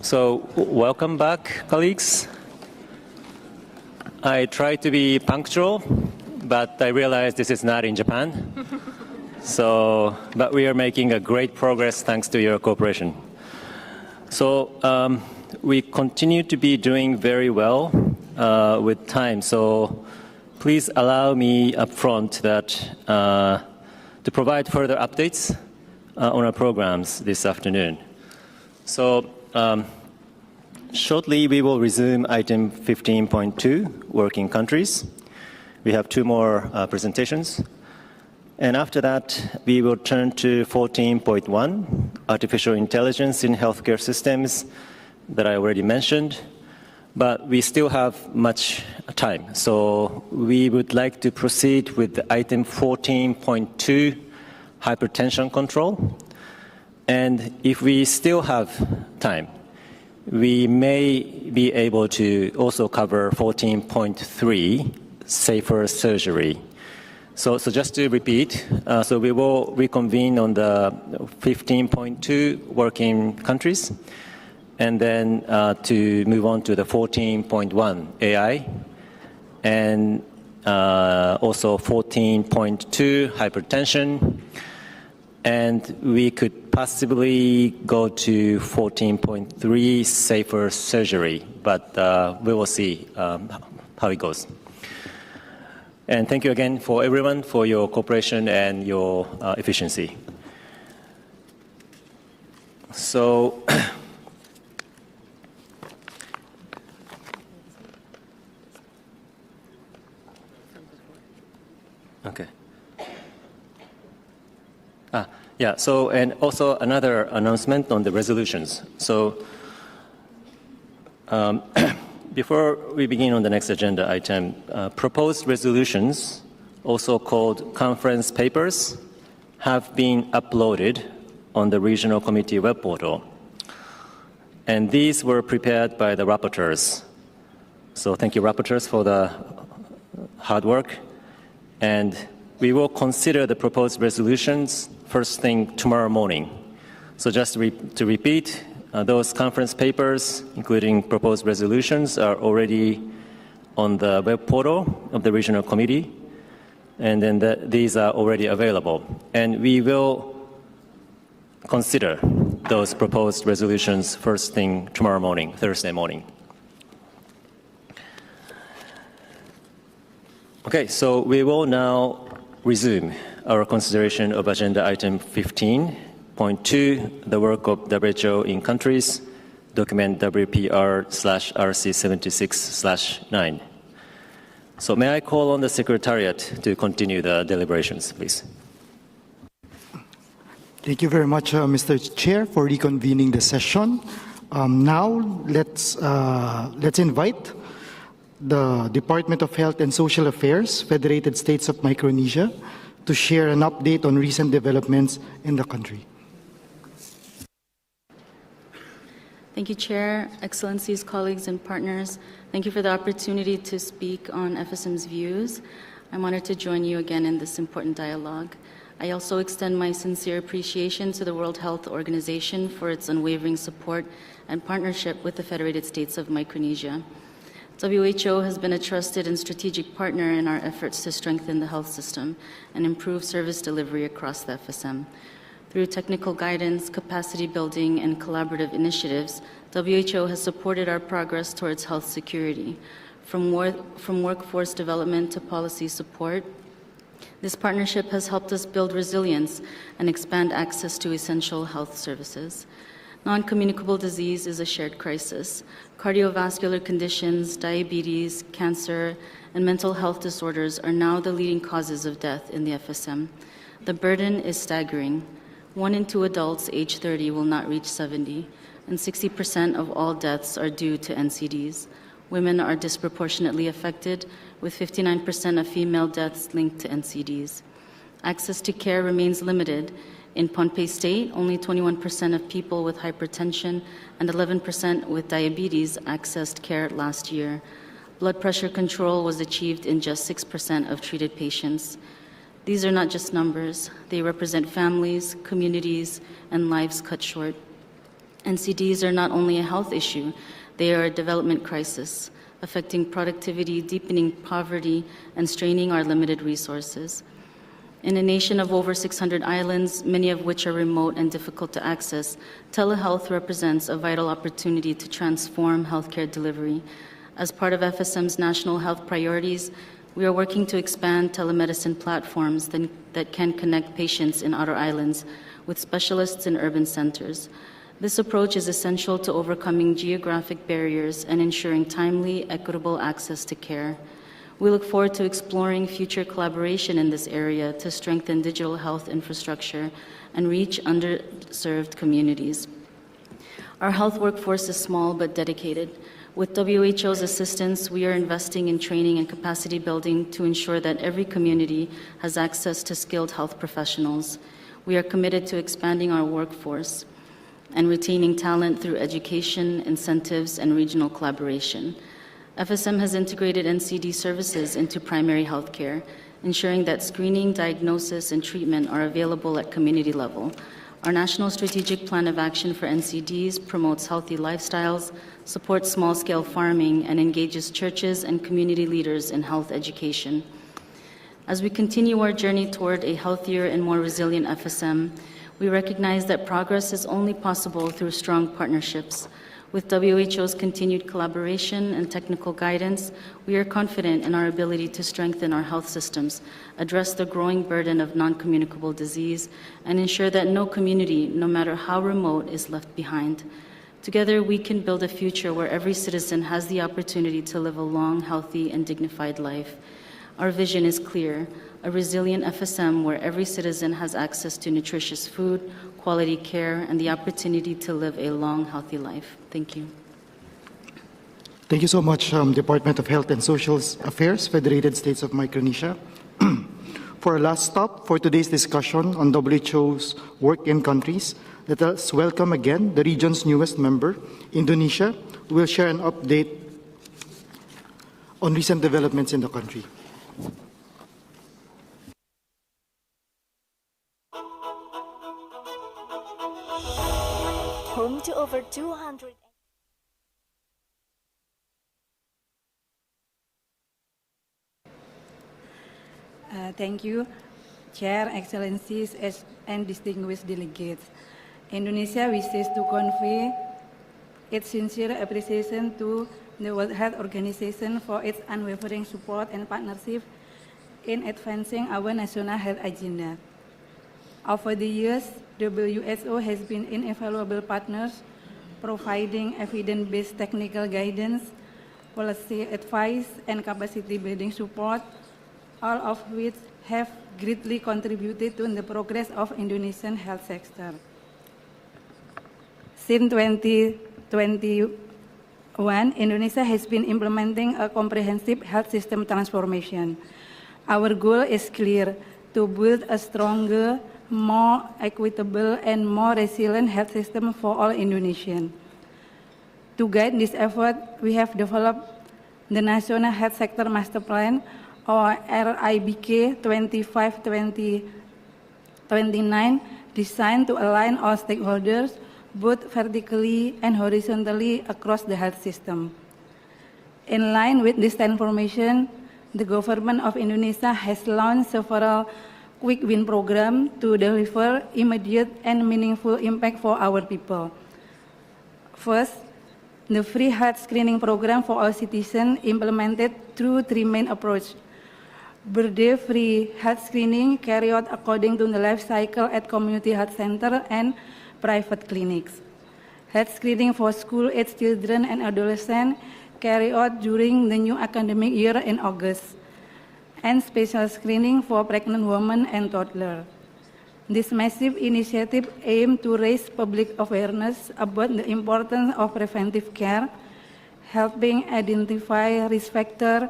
So, welcome back, colleagues. I try to be punctual, but I realize this is not in Japan. But we are making a great progress thanks to your cooperation. So, we continue to be doing very well with time. So, please allow me upfront that to provide further updates on our programs this afternoon. So, shortly we will resume item 15.2, working countries. We have two more presentations. And after that, we will turn to 14.1, artificial intelligence in healthcare systems that I already mentioned. But we still have much time. So we would like to proceed with item 14.2, hypertension control. And if we still have time, we may be able to also cover 14.3, safer surgery. So just to repeat, so we will reconvene on the 15.2 working countries, and then to move on to the 14.1 AI, and also 14.2 hypertension, and we could possibly go to 14.3 safer surgery, but we will see how it goes. And thank you again for everyone for your cooperation and your efficiency. So, okay. Yeah, so, and also another announcement on the resolutions. So, before we begin on the next agenda item, proposed resolutions, also called conference papers, have been uploaded on the regional committee web portal. And these were prepared by the rapporteurs. So thank you, rapporteurs, for the hard work. And we will consider the proposed resolutions first thing tomorrow morning. So just to repeat, those conference papers, including proposed resolutions, are already on the web portal of the regional committee, and then these are already available. And we will consider those proposed resolutions first thing tomorrow morning, Thursday morning. Okay, so we will now resume our consideration of agenda item 15.2, the work of W.H.O in countries, document WPR/RC76/9. So may I call on the Secretariat to continue the deliberations, please? Thank you very much, Mr. Chair, for reconvening the session. Now, let's invite the Department of Health and Social Affairs, Federated States of Micronesia, to share an update on recent developments in the country. Thank you, Chair, Excellencies, colleagues, and partners. Thank you for the opportunity to speak on FSM's views. I'm honored to join you again in this important dialogue. I also extend my sincere appreciation to the World Health Organization for its unwavering support and partnership with the Federated States of Micronesia. WHO has been a trusted and strategic partner in our efforts to strengthen the health system and improve service delivery across the FSM. Through technical guidance, capacity building, and collaborative initiatives, WHO has supported our progress towards health security. From workforce development to policy support, this partnership has helped us build resilience and expand access to essential health services. Non-communicable disease is a shared crisis. Cardiovascular conditions, diabetes, cancer, and mental health disorders are now the leading causes of death in the FSM. The burden is staggering. 1 in 2 adults age 30 will not reach 70, and 60% of all deaths are due to NCDs. Women are disproportionately affected, with 59% of female deaths linked to NCDs. Access to care remains limited. In Pohnpei State, only 21% of people with hypertension and 11% with diabetes accessed care last year. Blood pressure control was achieved in just 6% of treated patients. These are not just numbers. They represent families, communities, and lives cut short. NCDs are not only a health issue, they are a development crisis, affecting productivity, deepening poverty, and straining our limited resources. In a nation of over 600 islands, many of which are remote and difficult to access, telehealth represents a vital opportunity to transform healthcare delivery. As part of FSM's national health priorities, we are working to expand telemedicine platforms that can connect patients in outer islands with specialists in urban centers. This approach is essential to overcoming geographic barriers and ensuring timely, equitable access to care. We look forward to exploring future collaboration in this area to strengthen digital health infrastructure and reach underserved communities. Our health workforce is small but dedicated. With WHO's assistance, we are investing in training and capacity building to ensure that every community has access to skilled health professionals. We are committed to expanding our workforce and retaining talent through education, incentives, and regional collaboration. FSM has integrated NCD services into primary health care, ensuring that screening, diagnosis, and treatment are available at community level. Our National Strategic Plan of Action for NCDs promotes healthy lifestyles, supports small-scale farming, and engages churches and community leaders in health education. As we continue our journey toward a healthier and more resilient FSM, we recognize that progress is only possible through strong partnerships. With WHO's continued collaboration and technical guidance, we are confident in our ability to strengthen our health systems, address the growing burden of non-communicable disease, and ensure that no community, no matter how remote, is left behind. Together, we can build a future where every citizen has the opportunity to live a long, healthy, and dignified life. Our vision is clear: a resilient FSM where every citizen has access to nutritious food, quality care, and the opportunity to live a long, healthy life. Thank you. Thank you so much, Department of Health and Social Affairs, Federated States of Micronesia. For our last stop for today's discussion on WHO's work in countries, let us welcome again the region's newest member, Indonesia, who will share an update on recent developments in the country. Home to over 200. Thank you, Chair, Excellencies, and distinguished delegates. Indonesia wishes to convey its sincere appreciation to the World Health Organization for its unwavering support and partnership in advancing our national health agenda. Over the years, WHO has been invaluable partners, providing evidence-based technical guidance, policy advice, and capacity-building support, all of which have greatly contributed to the progress of Indonesian health sector. Since 2021, Indonesia has been implementing a comprehensive health system transformation. Our goal is clear: to build a stronger, more equitable, and more resilient health system for all Indonesians. To guide this effort, we have developed the National Health Sector Master Plan, or RIBK 25-2029, designed to align all stakeholders, both vertically and horizontally across the health system. In line with this transformation, the government of Indonesia has launched several quick win programs to deliver immediate and meaningful impact for our people. First, the free health screening program for all citizens implemented through three main approaches. Birthday-free health screening carried out according to the life cycle at community health center and private clinics. Health screening for school-aged children and adolescents carried out during the new academic year in August, and special screening for pregnant women and toddlers. This massive initiative aimed to raise public awareness about the importance of preventive care, helping identify risk factors,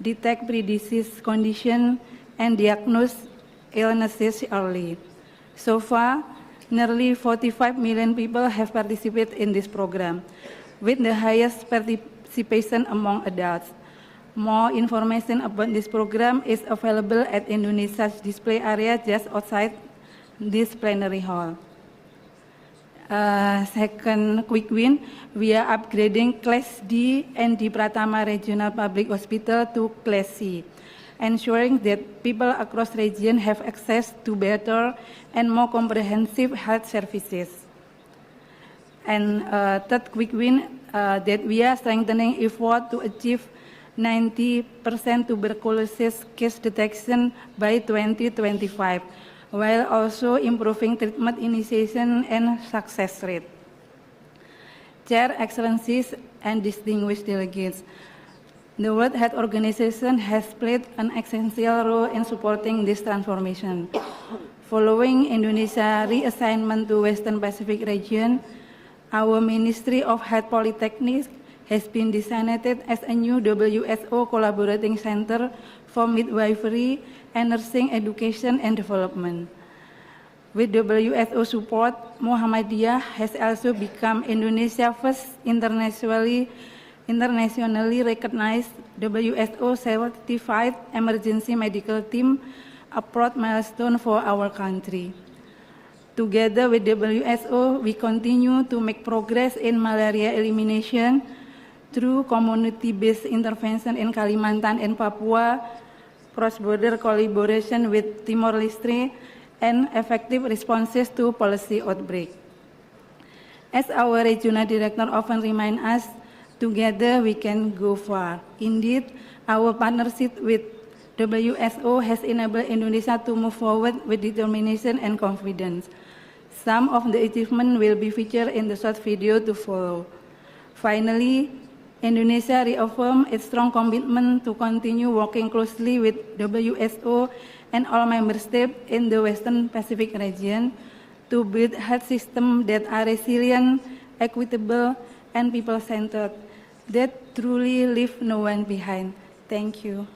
detect pre-disease conditions, and diagnose illnesses early. So far, nearly 45 million people have participated in this program, with the highest participation among adults. More information about this program is available at Indonesia's display area just outside this plenary hall. Second quick win, we are upgrading Class D and D Pratama Regional Public Hospital to Class C, ensuring that people across region have access to better and more comprehensive health services. And third quick win, that we are strengthening effort to achieve 90% tuberculosis case detection by 2025, while also improving treatment initiation and success rate. Chair, Excellencies, and distinguished delegates, the World Health Organization has played an essential role in supporting this transformation. Following Indonesia's reassignment to Western Pacific region, our Ministry of Health Polytechnics has been designated as a new W.H.O collaborating center for midwifery and nursing education and development. With W.H.O support, Muhammadiyah has also become Indonesia's first internationally recognized W.H.O certified emergency medical team, a proud milestone for our country. Together with W.H.O, we continue to make progress in malaria elimination through community-based intervention in Kalimantan and Papua, cross-border collaboration with Timor-Leste, and effective responses to policy outbreak. As our regional director often reminds us, together we can go far. Indeed, our partnership with W.H.O has enabled Indonesia to move forward with determination and confidence. Some of the achievements will be featured in the short video to follow. Finally, Indonesia reaffirmed its strong commitment to continue working closely with W.H.O and all member states in the Western Pacific region to build health systems that are resilient, equitable, and people-centered, that truly leave no one behind. Thank you.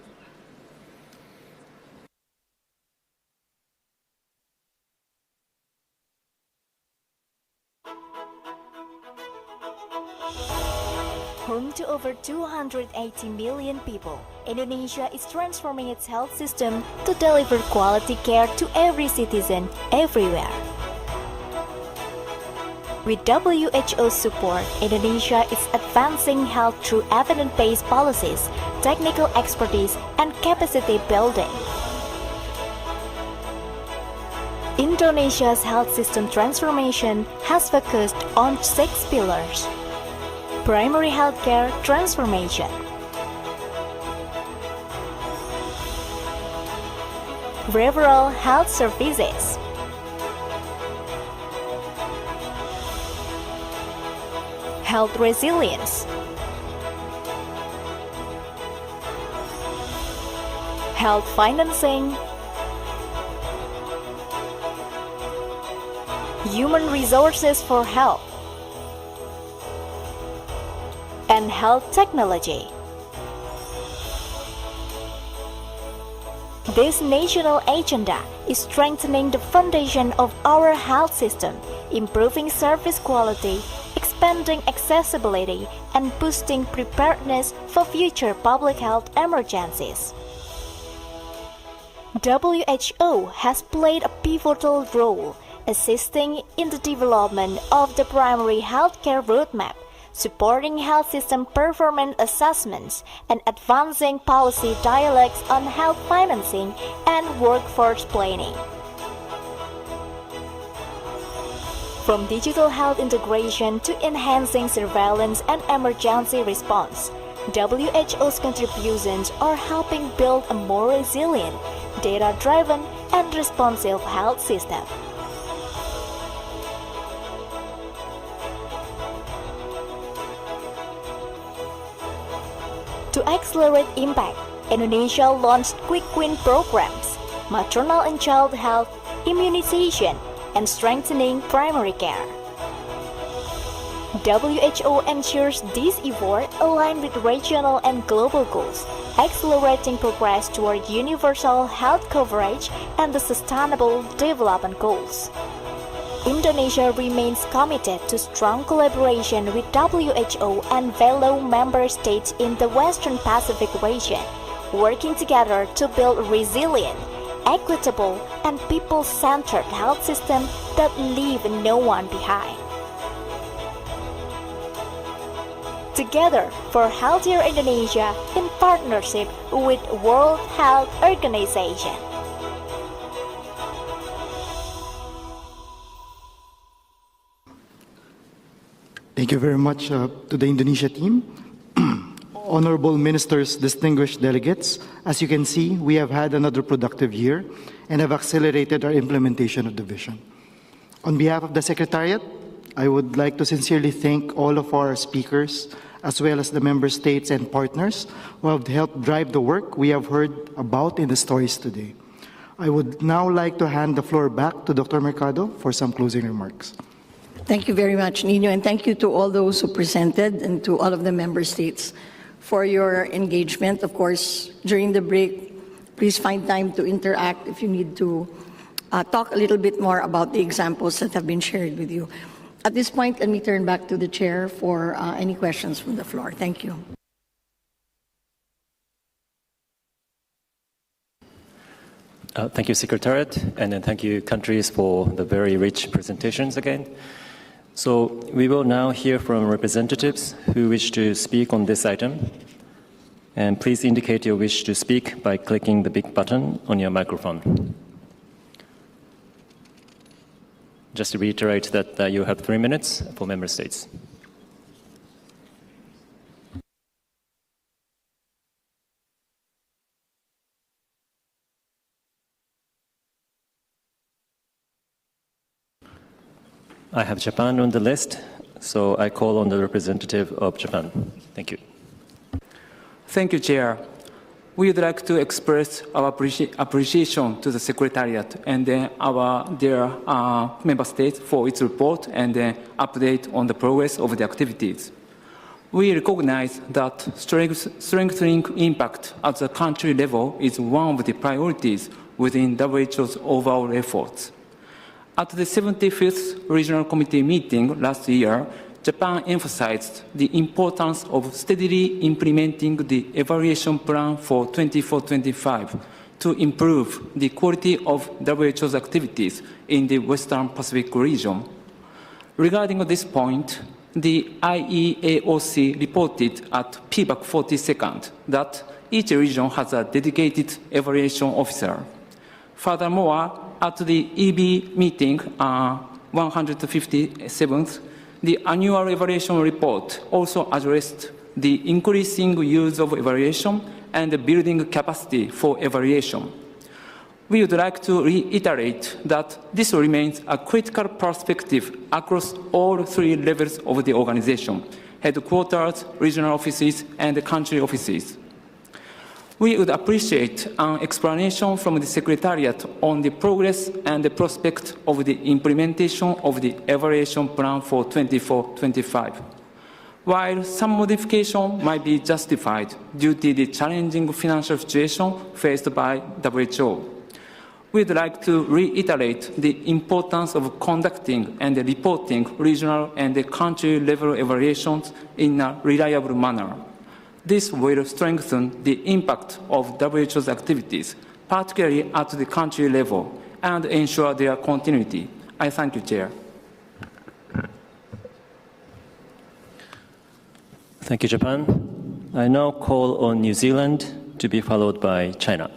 Home to over 280 million people, Indonesia is transforming its health system to deliver quality care to every citizen, everywhere. With WHO support, Indonesia is advancing health through evidence-based policies, technical expertise, and capacity building. Indonesia's health system transformation has focused on 6 pillars. Primary healthcare transformation, referral health services, health resilience, health financing, human resources for health, and health technology. This national agenda is strengthening the foundation of our health system, improving service quality, expanding accessibility, and boosting preparedness for future public health emergencies. WHO has played a pivotal role assisting in the development of the primary healthcare roadmap, supporting health system performance assessments, and advancing policy dialogues on health financing and workforce planning. From digital health integration to enhancing surveillance and emergency response, WHO's contributions are helping build a more resilient, data-driven, and responsive health system. To accelerate impact, Indonesia launched quick win programs, maternal and child health, immunization, and strengthening primary care. WHO ensures these efforts align with regional and global goals, accelerating progress toward universal health coverage and the Sustainable Development Goals. Indonesia remains committed to strong collaboration with WHO and fellow member states in the Western Pacific region, working together to build resilient, equitable, and people-centered health system that leave no one behind. Together for Healthier Indonesia in partnership with World Health Organization. Thank you very much to the Indonesia team. Honorable Ministers, distinguished delegates, as you can see, we have had another productive year and have accelerated our implementation of the vision. On behalf of the Secretariat, I would like to sincerely thank all of our speakers, as well as the member states and partners who have helped drive the work we have heard about in the stories today. I would now like to hand the floor back to Dr. Mercado for some closing remarks. Thank you very much, Nino, and thank you to all those who presented and to all of the member states for your engagement. Of course, during the break, please find time to interact if you need to talk a little bit more about the examples that have been shared with you. At this point, let me turn back to the chair for any questions from the floor. Thank you. Thank you, Secretariat, and then thank you, countries, for the very rich presentations again. So we will now hear from representatives who wish to speak on this item. And please indicate your wish to speak by clicking the big button on your microphone. Just to reiterate that you have 3 minutes for member states. I have Japan on the list, so I call on the representative of Japan. Thank you. Thank you, Chair. We would like to express our appreciation to the Secretariat and their member states for its report and update on the progress of the activities. We recognize that strengthening impact at the country level is one of the priorities within WHO's overall efforts. At the 75th Regional Committee meeting last year, Japan emphasized the importance of steadily implementing the evaluation plan for 24-25 to improve the quality of WHO's activities in the Western Pacific region. Regarding this point, the IEAOC reported at PBAC 42nd that each region has a dedicated evaluation officer. Furthermore, at the EB meeting, 157th, the annual evaluation report also addressed the increasing use of evaluation and building capacity for evaluation. We would like to reiterate that this remains a critical perspective across all 3 levels of the organization: headquarters, regional offices, and country offices. We would appreciate an explanation from the Secretariat on the progress and the prospect of the implementation of the evaluation plan for 24-25. While some modification might be justified due to the challenging financial situation faced by WHO, we'd like to reiterate the importance of conducting and reporting regional and country-level evaluations in a reliable manner. This will strengthen the impact of WHO's activities, particularly at the country level, and ensure their continuity. I thank you, Chair. Thank you, Japan. I now call on New Zealand to be followed by China.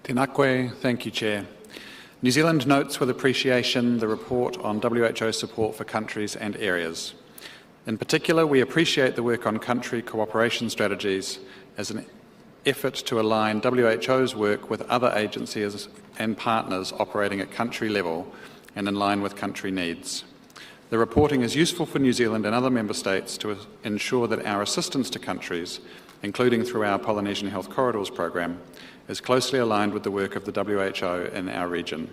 Tēnā, thank you, Chair. New Zealand notes with appreciation the report on WHO support for countries and areas. In particular, we appreciate the work on country cooperation strategies as an effort to align WHO's work with other agencies and partners operating at country level and in line with country needs. The reporting is useful for New Zealand and other member states to ensure that our assistance to countries, including through our Polynesian Health Corridors program, is closely aligned with the work of the WHO in our region.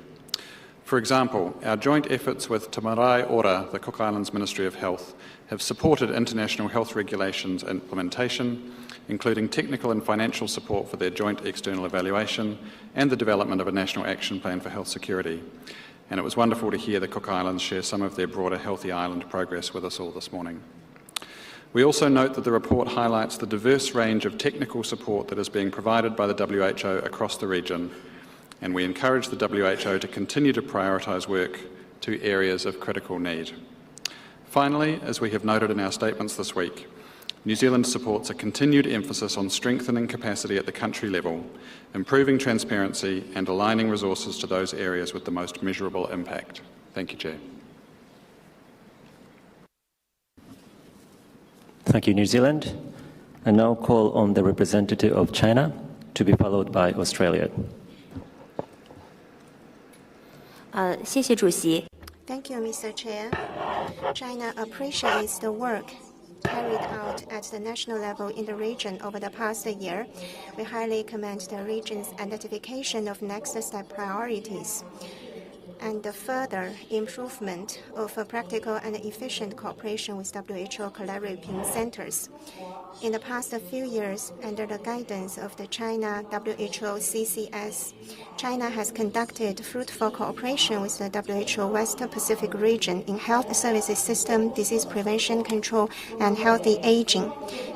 For example, our joint efforts with Te Marae Ora, the Cook Islands Ministry of Health, have supported international health regulations implementation, including technical and financial support for their joint external evaluation and the development of a national action plan for health security. And it was wonderful to hear the Cook Islands share some of their broader Healthy Island progress with us all this morning. We also note that the report highlights the diverse range of technical support that is being provided by the WHO across the region, and we encourage the WHO to continue to prioritise work to areas of critical need. Finally, as we have noted in our statements this week, New Zealand supports a continued emphasis on strengthening capacity at the country level, improving transparency and aligning resources to those areas with the most measurable impact. Thank you, Chair. Thank you, New Zealand. I now call on the representative of China, to be followed by Australia. 谢谢主席。 Thank you, Mr. Chair. China appreciates the work carried out at the national level in the region over the past year. We highly commend the region's identification of next step priorities and the further improvement of practical and efficient cooperation with WHO collaborating centers. In the past few years, under the guidance of the China WHO CCS, China has conducted fruitful cooperation with the WHO West Pacific region in health services system, disease prevention, control, and healthy aging.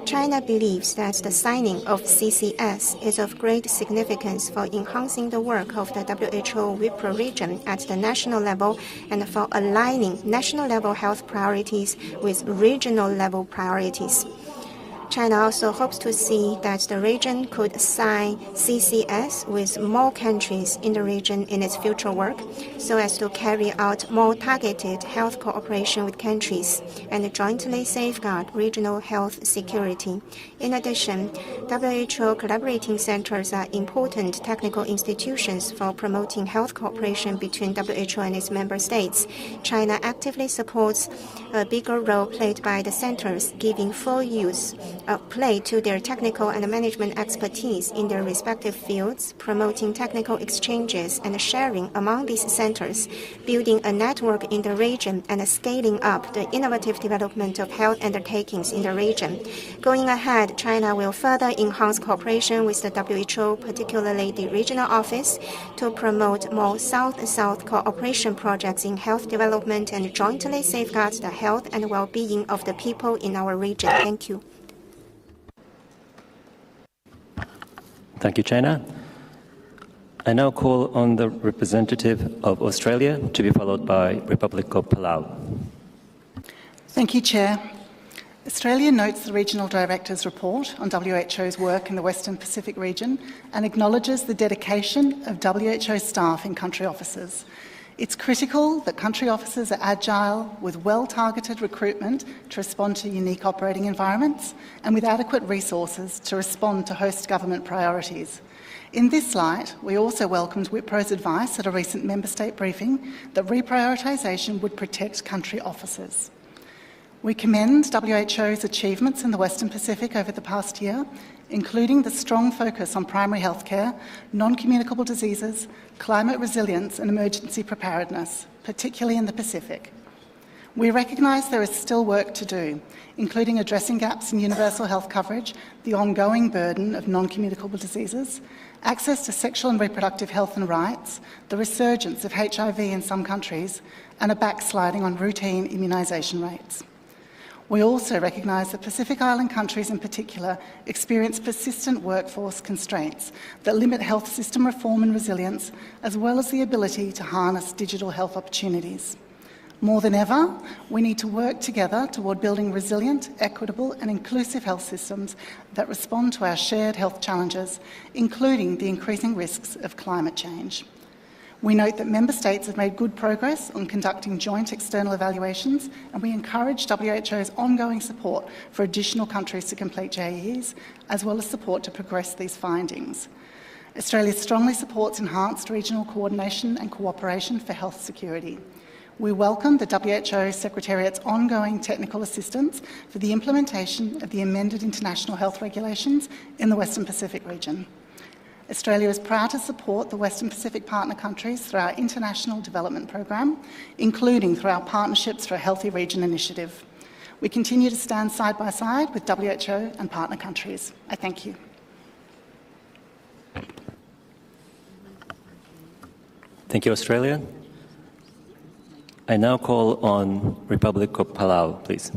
China believes that the signing of CCS is of great significance for enhancing the work of the WHO WIPRO region at the national level and for aligning national level health priorities with regional level priorities. China also hopes to see that the region could sign CCS with more countries in the region in its future work, so as to carry out more targeted health cooperation with countries and jointly safeguard regional health security. In addition, WHO collaborating centers are important technical institutions for promoting health cooperation between WHO and its member states. China actively supports a bigger role played by the centers, giving full use play to their technical and management expertise in their respective fields, promoting technical exchanges and sharing among these centers, building a network in the region, and scaling up the innovative development of health undertakings in the region. Going ahead, China will further enhance cooperation with the WHO, particularly the regional office, to promote more South-South cooperation projects in health development and jointly safeguard the health and well-being of the people in our region. Thank you. Thank you, China. I now call on the representative of Australia, to be followed by Republic of Palau. Thank you, Chair. Australia notes the Regional Director's report on WHO's work in the Western Pacific region and acknowledges the dedication of WHO staff in country offices. It's critical that country officers are agile, with well-targeted recruitment to respond to unique operating environments and with adequate resources to respond to host government priorities. In this light, we also welcomed WIPRO's advice at a recent member state briefing that reprioritisation would protect country officers. We commend WHO's achievements in the Western Pacific over the past year, including the strong focus on primary health care, non-communicable diseases, climate resilience and emergency preparedness, particularly in the Pacific. We recognise there is still work to do, including addressing gaps in universal health coverage, the ongoing burden of non-communicable diseases, access to sexual and reproductive health and rights, the resurgence of HIV in some countries, and a backsliding on routine immunisation rates. We also recognise that Pacific Island countries in particular experience persistent workforce constraints that limit health system reform and resilience, as well as the ability to harness digital health opportunities. More than ever, we need to work together toward building resilient, equitable and inclusive health systems that respond to our shared health challenges, including the increasing risks of climate change. We note that member states have made good progress on conducting joint external evaluations, and we encourage WHO's ongoing support for additional countries to complete JEs, as well as support to progress these findings. Australia strongly supports enhanced regional coordination and cooperation for health security. We welcome the WHO Secretariat's ongoing technical assistance for the implementation of the amended international health regulations in the Western Pacific region. Australia is proud to support the Western Pacific partner countries through our international development program, including through our Partnerships for a Healthy Region initiative. We continue to stand side by side with WHO and partner countries. I thank you. Thank you, Australia. I now call on Republic of Palau, please.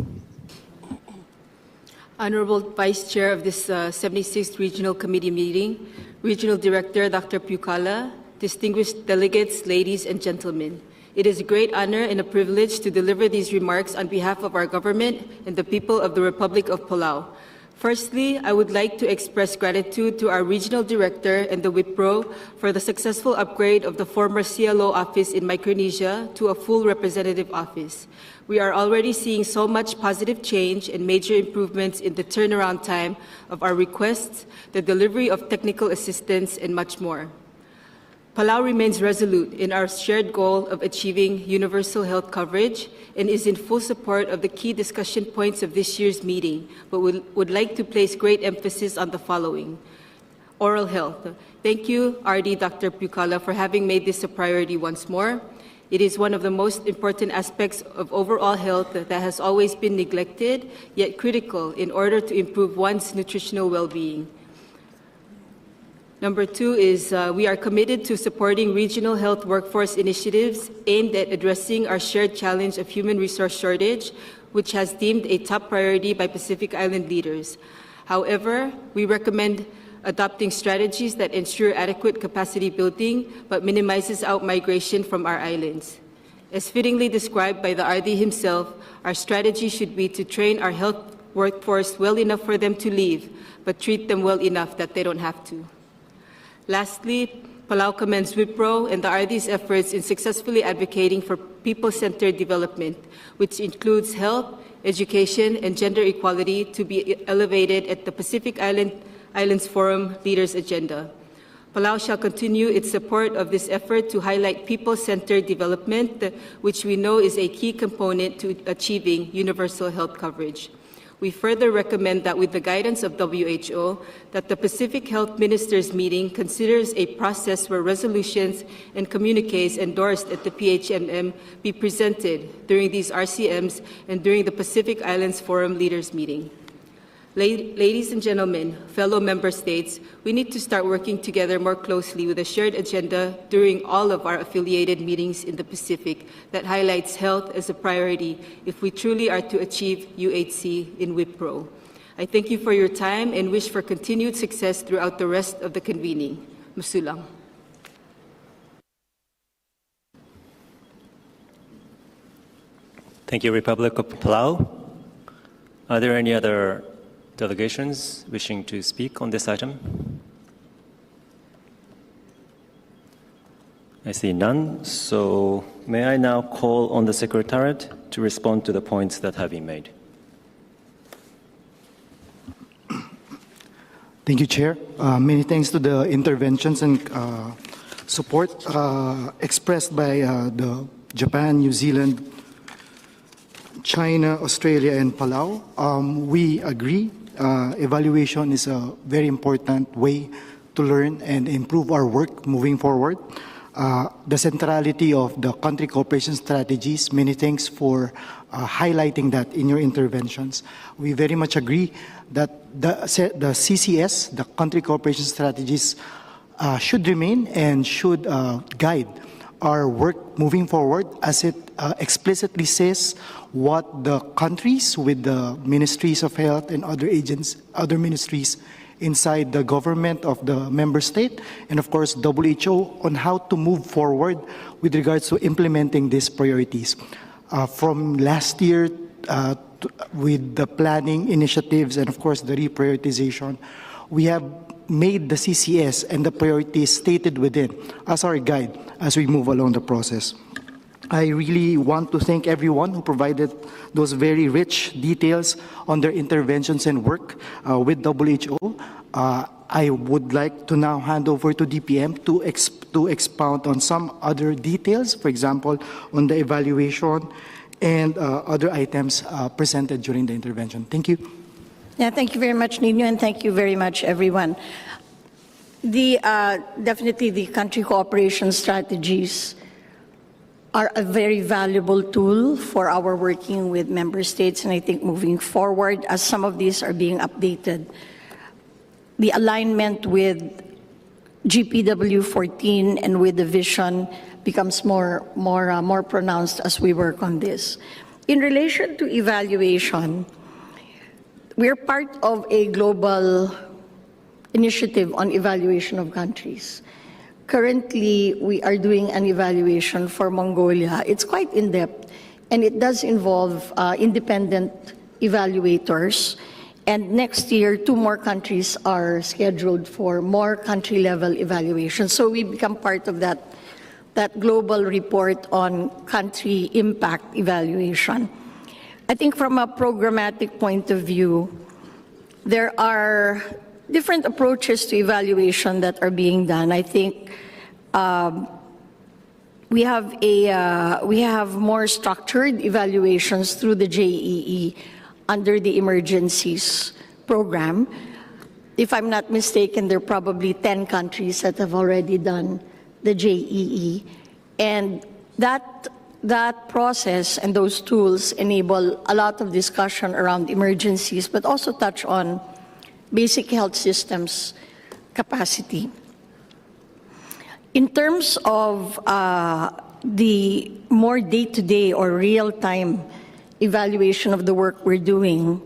Honourable Vice Chair of this 76th Regional Committee meeting, Regional Director Dr. Pukala, distinguished delegates, ladies and gentlemen. It is a great honor and a privilege to deliver these remarks on behalf of our government and the people of the Republic of Palau. Firstly, I would like to express gratitude to our regional director and the W.H.O for the successful upgrade of the former CLO office in Micronesia to a full representative office. We are already seeing so much positive change and major improvements in the turnaround time of our requests, the delivery of technical assistance, and much more. Palau remains resolute in our shared goal of achieving universal health coverage and is in full support of the key discussion points of this year's meeting, but would like to place great emphasis on the following. Oral health. Thank you, RD Dr. Pukala, for having made this a priority once more. It is one of the most important aspects of overall health that has always been neglected, yet critical in order to improve one's nutritional well-being. Number two is we are committed to supporting regional health workforce initiatives aimed at addressing our shared challenge of human resource shortage, which has deemed a top priority by Pacific Island leaders. However, we recommend adopting strategies that ensure adequate capacity building but minimizes out-migration from our islands. As fittingly described by the RD himself, our strategy should be to train our health workforce well enough for them to leave, but treat them well enough that they don't have to. Lastly, Palau commends W.H.O and the RD's efforts in successfully advocating for people-centered development, which includes health, education, and gender equality to be elevated at the Pacific Islands Forum Leaders' Agenda. Palau shall continue its support of this effort to highlight people-centered development, which we know is a key component to achieving universal health coverage. We further recommend that with the guidance of WHO, that the Pacific Health Ministers meeting considers a process where resolutions and communiques endorsed at the PHMM be presented during these RCMs and during the Pacific Islands Forum Leaders meeting. Ladies and gentlemen, fellow member states, we need to start working together more closely with a shared agenda during all of our affiliated meetings in the Pacific that highlights health as a priority if we truly are to achieve UHC in W.H.O. I thank you for your time and wish for continued success throughout the rest of the convening. Masulang. Thank you, Republic of Palau. Are there any other delegations wishing to speak on this item? I see none, so may I now call on the Secretariat to respond to the points that have been made. Thank you, Chair. Many thanks to the interventions and support expressed by the Japan, New Zealand, China, Australia, and Palau. We agree. Evaluation is a very important way to learn and improve our work moving forward. The centrality of the country cooperation strategies, many thanks for highlighting that in your interventions. We very much agree that the CCS, the country cooperation strategies, should remain and should guide our work moving forward, as it explicitly says what the countries with the ministries of health and other ministries inside the government of the member state, and of course WHO, on how to move forward with regards to implementing these priorities. From last year with the planning initiatives and of course the reprioritization, we have made the CCS and the priorities stated within as our guide as we move along the process. I really want to thank everyone who provided those very rich details on their interventions and work with WHO. I would like to now hand over to DPM to expound on some other details, for example, on the evaluation and other items presented during the intervention. Thank you. Yeah, thank you very much, Nino, and thank you very much, everyone. Definitely the country cooperation strategies are a very valuable tool for our working with member states, and I think moving forward, as some of these are being updated, the alignment with GPW 14 and with the vision becomes more pronounced as we work on this. In relation to evaluation, we're part of a global initiative on evaluation of countries. currently we are doing an evaluation for Mongolia. It's quite in-depth, and it does involve independent evaluators. And next year, 2 more countries are scheduled for more country-level evaluation. So we become part of that global report on country impact evaluation. I think from a programmatic point of view, there are different approaches to evaluation that are being done. I think we have more structured evaluations through the JEE under the emergencies program. If I'm not mistaken, there are probably 10 countries that have already done the JEE, and that process and those tools enable a lot of discussion around emergencies, but also touch on basic health systems capacity. In terms of the more day-to-day or real-time evaluation of the work we're doing,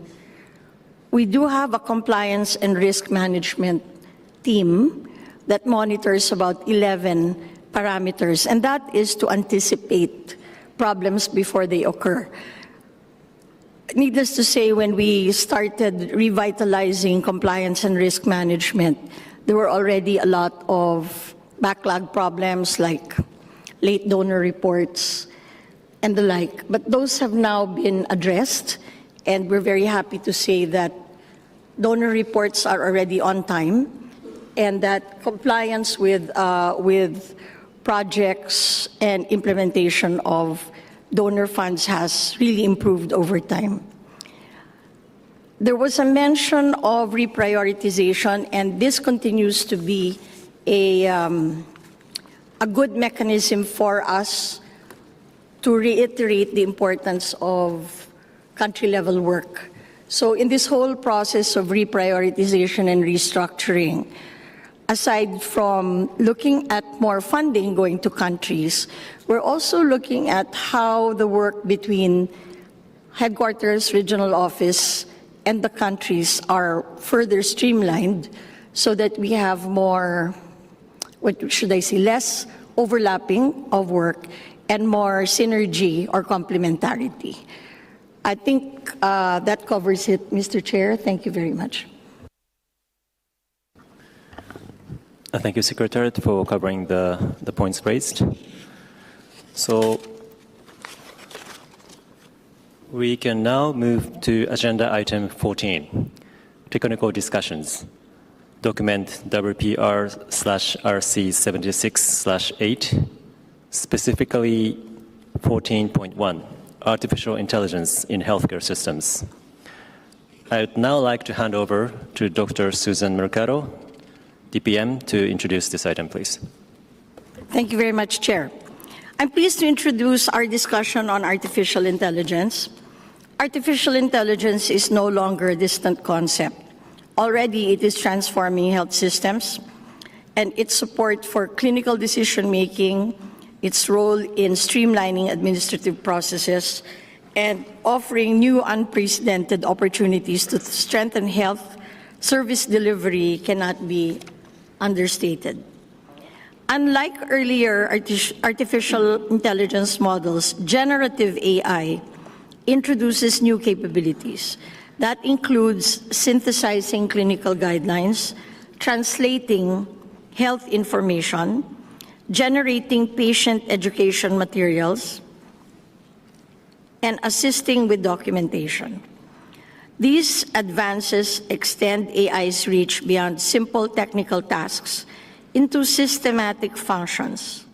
we do have a compliance and risk management team that monitors about 11 parameters, and that is to anticipate problems before they occur. Needless to say, when we started revitalizing compliance and risk management, there were already a lot of backlog problems like late donor reports and the like, but those have now been addressed, and we're very happy to say that donor reports are already on time, and that compliance with projects and implementation of donor funds has really improved over time. There was a mention of reprioritization, and this continues to be a good mechanism for us to reiterate the importance of country-level work. So in this whole process of reprioritization and restructuring, aside from looking at more funding going to countries, we're also looking at how the work between headquarters, regional office, and the countries are further streamlined so that we have more, what should I say, less overlapping of work and more synergy or complementarity. I think that covers it, Mr. Chair. Thank you very much. Thank you, Secretariat, for covering the points raised. So we can now move to agenda item 14, technical discussions. Document WPR/RC76/8, specifically 14.1, artificial intelligence in healthcare systems. I'd now like to hand over to Dr. Susan Mercado, DPM, to introduce this item, please. Thank you very much, Chair. I'm pleased to introduce our discussion on artificial intelligence. Artificial intelligence is no longer a distant concept. Already, it is transforming health systems, and its support for clinical decision-making, its role in streamlining administrative processes, and offering new unprecedented opportunities to strengthen health service delivery cannot be understated. Unlike earlier artificial intelligence models, generative AI introduces new capabilities. That includes synthesizing clinical guidelines, translating health information, generating patient education materials, and assisting with documentation. These advances extend AI's reach beyond simple technical tasks into systematic functions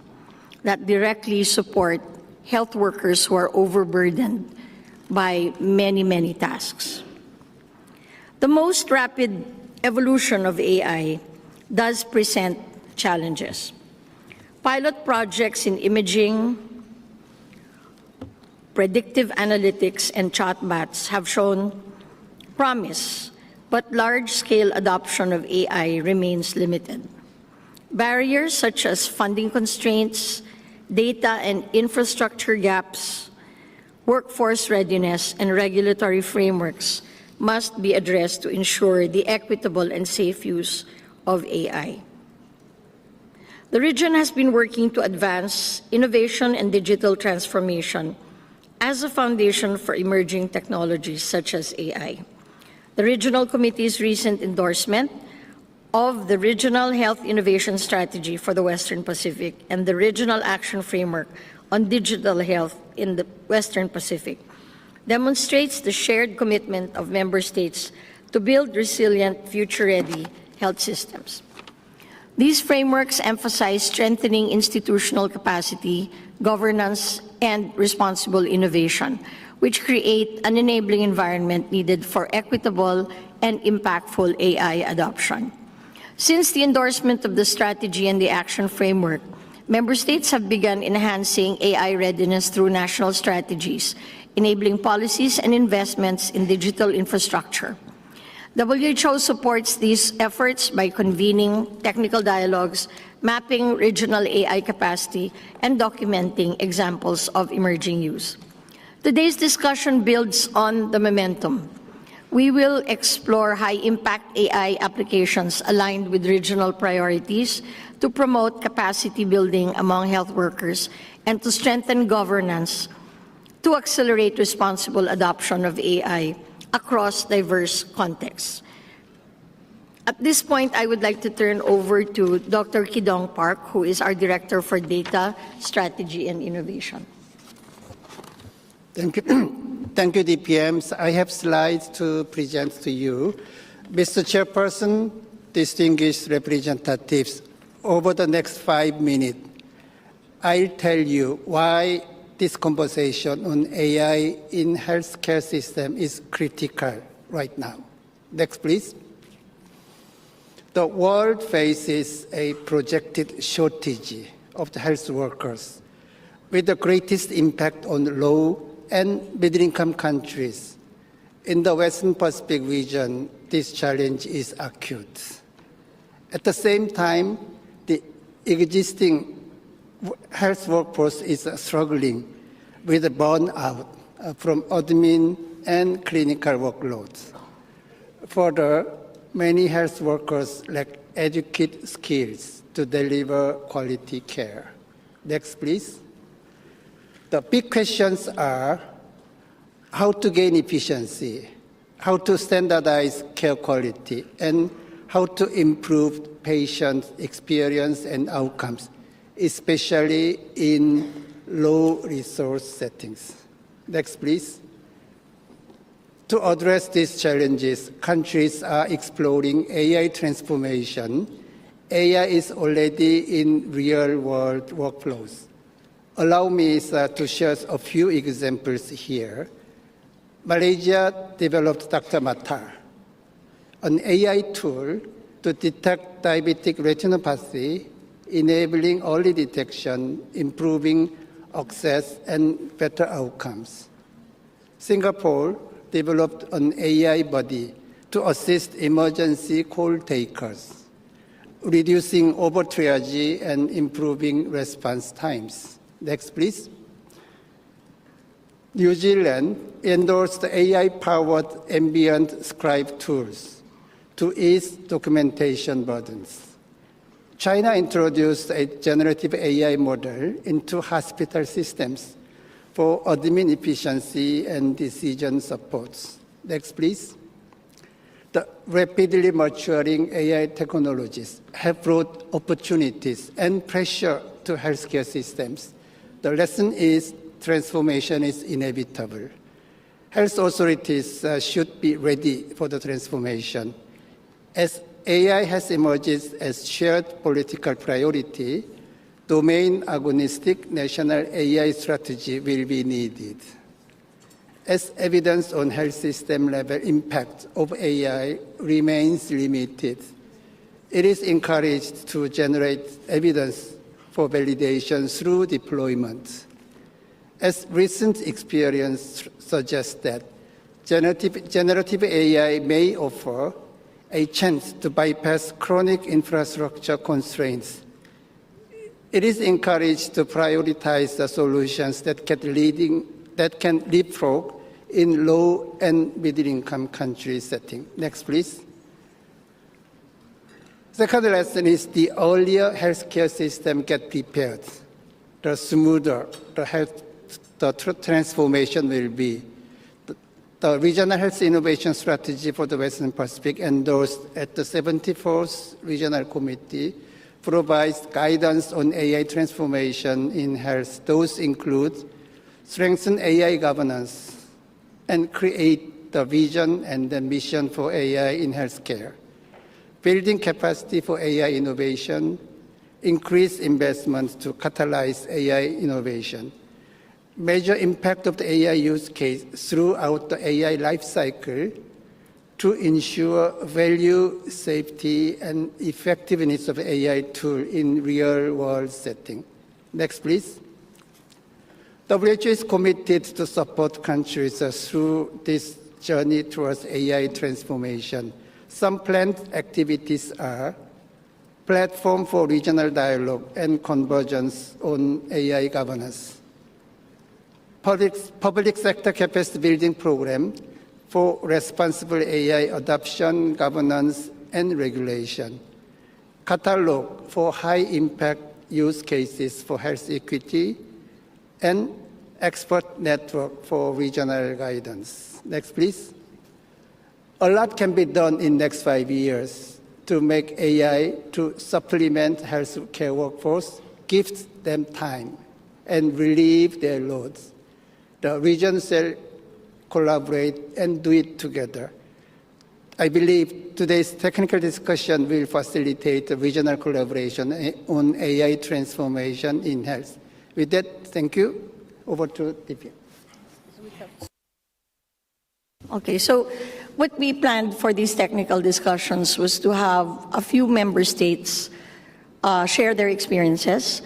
that directly support health workers who are overburdened by many, many tasks. The most rapid evolution of AI does present challenges. Pilot projects in imaging, predictive analytics, and chatbots have shown promise, but large-scale adoption of AI remains limited. Barriers such as funding constraints, data and infrastructure gaps, workforce readiness, and regulatory frameworks must be addressed to ensure the equitable and safe use of AI. The region has been working to advance innovation and digital transformation as a foundation for emerging technologies such as AI. The Regional Committee's recent endorsement of the Regional Health Innovation Strategy for the Western Pacific and the Regional Action Framework on Digital Health in the Western Pacific demonstrates the shared commitment of member states to build resilient, future-ready health systems. These frameworks emphasize strengthening institutional capacity, governance, and responsible innovation, which create an enabling environment needed for equitable and impactful AI adoption. Since the endorsement of the strategy and the action framework, member states have begun enhancing AI readiness through national strategies, enabling policies and investments in digital infrastructure. WHO supports these efforts by convening technical dialogues, mapping regional AI capacity, and documenting examples of emerging use. Today's discussion builds on the momentum. We will explore high-impact AI applications aligned with regional priorities to promote capacity building among health workers and to strengthen governance to accelerate responsible adoption of AI across diverse contexts. At this point, I would like to turn over to Dr. Kidong Park, who is our Director for Data, Strategy, and Innovation. Thank you. Thank you, DPMs. I have slides to present to you. Mr. Chairperson, distinguished representatives, over the next 5 minutes, I'll tell you why this conversation on AI in healthcare system is critical right now. Next, please. The world faces a projected shortage of the health workers, with the greatest impact on low and middle-income countries. In the Western Pacific region, this challenge is acute. At the same time, the existing health workforce is struggling with burnout from admin and clinical workloads. Further, many health workers lack adequate skills to deliver quality care. Next, please. The big questions are how to gain efficiency, how to standardize care quality, and how to improve patient experience and outcomes, especially in low-resource settings. Next, please. To address these challenges, countries are exploring AI transformation. AI is already in real-world workflows. Allow me to share a few examples here. Malaysia developed Dr. Matar, an AI tool to detect diabetic retinopathy, enabling early detection, improving access, and better outcomes. Singapore developed an AI buddy to assist emergency call takers, reducing over-triage and improving response times. Next, please. New Zealand endorsed AI-powered ambient scribe tools to ease documentation burdens. China introduced a generative AI model into hospital systems for admin efficiency and decision supports. Next, please. The rapidly maturing AI technologies have brought opportunities and pressure to healthcare systems. The lesson is transformation is inevitable. Health authorities should be ready for the transformation. As AI has emerged as shared political priority, domain-agnostic national AI strategy will be needed. As evidence on health system level impact of AI remains limited, it is encouraged to generate evidence for validation through deployment. As recent experience suggests that generative AI may offer a chance to bypass chronic infrastructure constraints. It is encouraged to prioritize the solutions that can leapfrog in low and middle-income country setting. Next, please. Second lesson is the earlier healthcare system get prepared, the smoother the transformation will be. The Regional Health Innovation Strategy for the Western Pacific endorsed at the 74th Regional Committee provides guidance on AI transformation in health. Those include strengthen AI governance and create the vision and the mission for AI in healthcare, building capacity for AI innovation, increase investments to catalyze AI innovation, measure impact of the AI use case throughout the AI life cycle to ensure value, safety, and effectiveness of AI tool in real-world setting. Next, please. WHO is committed to support countries through this journey towards AI transformation. Some planned activities are platform for regional dialogue and convergence on AI governance, public sector capacity building program for responsible AI adoption, governance, and regulation, catalog for high-impact use cases for health equity, and expert network for regional guidance. Next, please. A lot can be done in the next 5 years to make AI to supplement healthcare workforce, give them time, and relieve their loads. The regions shall collaborate and do it together. I believe today's technical discussion will facilitate regional collaboration on AI transformation in health. With that, thank you. Over to Divya. Okay, so what we planned for these technical discussions was to have a few member states share their experiences,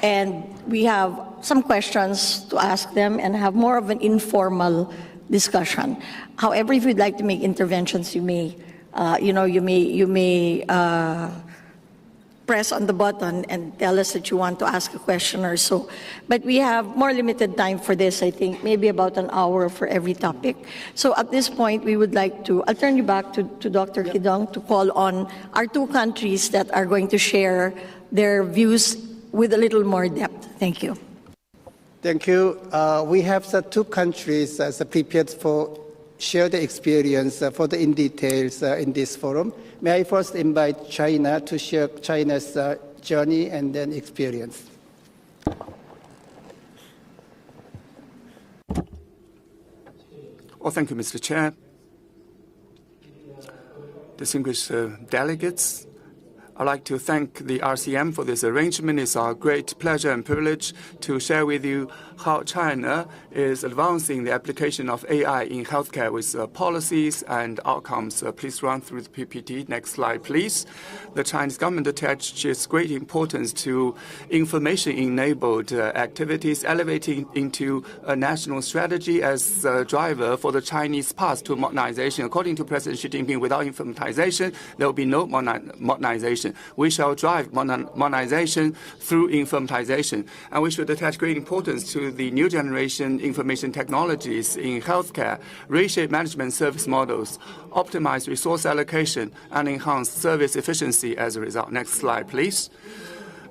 and we have some questions to ask them and have more of an informal discussion. However, if you'd like to make interventions, you may, press on the button and tell us that you want to ask a question or so. But we have more limited time for this, I think, maybe about an hour for every topic. So at this point, we would like to, I'll turn you back to Dr. Hidong to call on our two countries that are going to share their views with a little more depth. Thank you. Thank you. We have two countries prepared for share the experience further in details in this forum. May I first invite China to share China's journey and then experience. Well, thank you, Mr. Chair. Distinguished delegates, I'd like to thank the RCM for this arrangement. It's our great pleasure and privilege to share with you how China is advancing the application of AI in healthcare with policies and outcomes. Please run through the PPT. Next slide, please. The Chinese government attaches great importance to information-enabled activities, elevating into a national strategy as a driver for the Chinese path to modernization. According to President Xi Jinping, without informatization, there will be no modernization. We shall drive modernization through informatization, and we should attach great importance to the new generation information technologies in healthcare, reshape management service models, optimize resource allocation, and enhance service efficiency as a result. Next slide, please.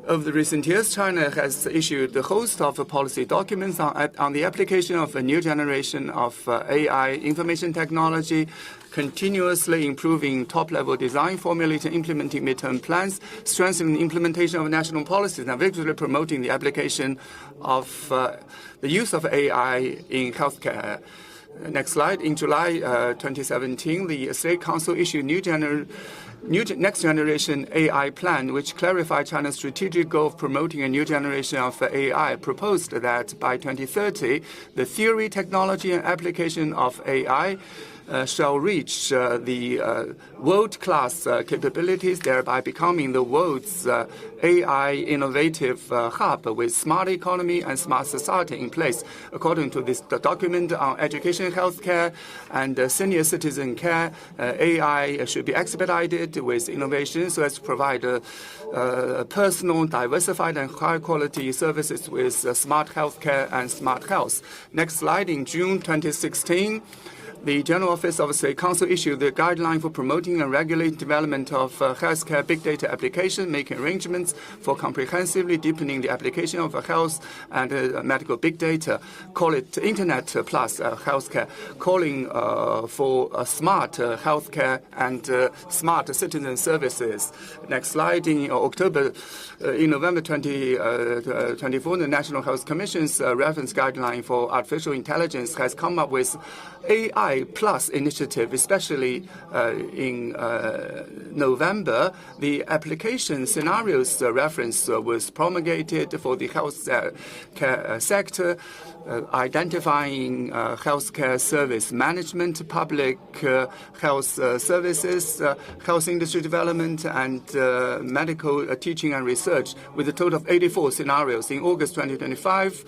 Over the recent years, China has issued a host of policy documents on the application of a new generation of AI information technology, continuously improving top-level design, formulating, implementing midterm plans, strengthening the implementation of national policies, and vigorously promoting the application of the use of AI in healthcare. Next slide. In July 2017, the State Council issued next generation AI plan, which clarified China's strategic goal of promoting a new generation of AI, proposed that by 2030, the theory, technology, and application of AI shall reach the world-class capabilities, thereby becoming the world's AI innovative hub with smart economy and smart society in place. According to the document on education, healthcare, and senior citizen care, AI should be expedited with innovation so as to provide personal, diversified, and high-quality services with smart healthcare and smart health. Next slide. In June 2016, the General Office of the State Council issued the guideline for promoting and regulating development of healthcare big data application, making arrangements for comprehensively deepening the application of health and medical big data. Call it Internet plus healthcare, calling for smart healthcare and smart citizen services. Next slide. In November 2024, the National Health Commission's reference guideline for artificial intelligence has come up with AI Plus initiative, especially in November. The application scenarios reference was promulgated for the health care sector, identifying healthcare service management, public health services, health industry development, and medical teaching and research, with a total of 84 scenarios. In August 2025,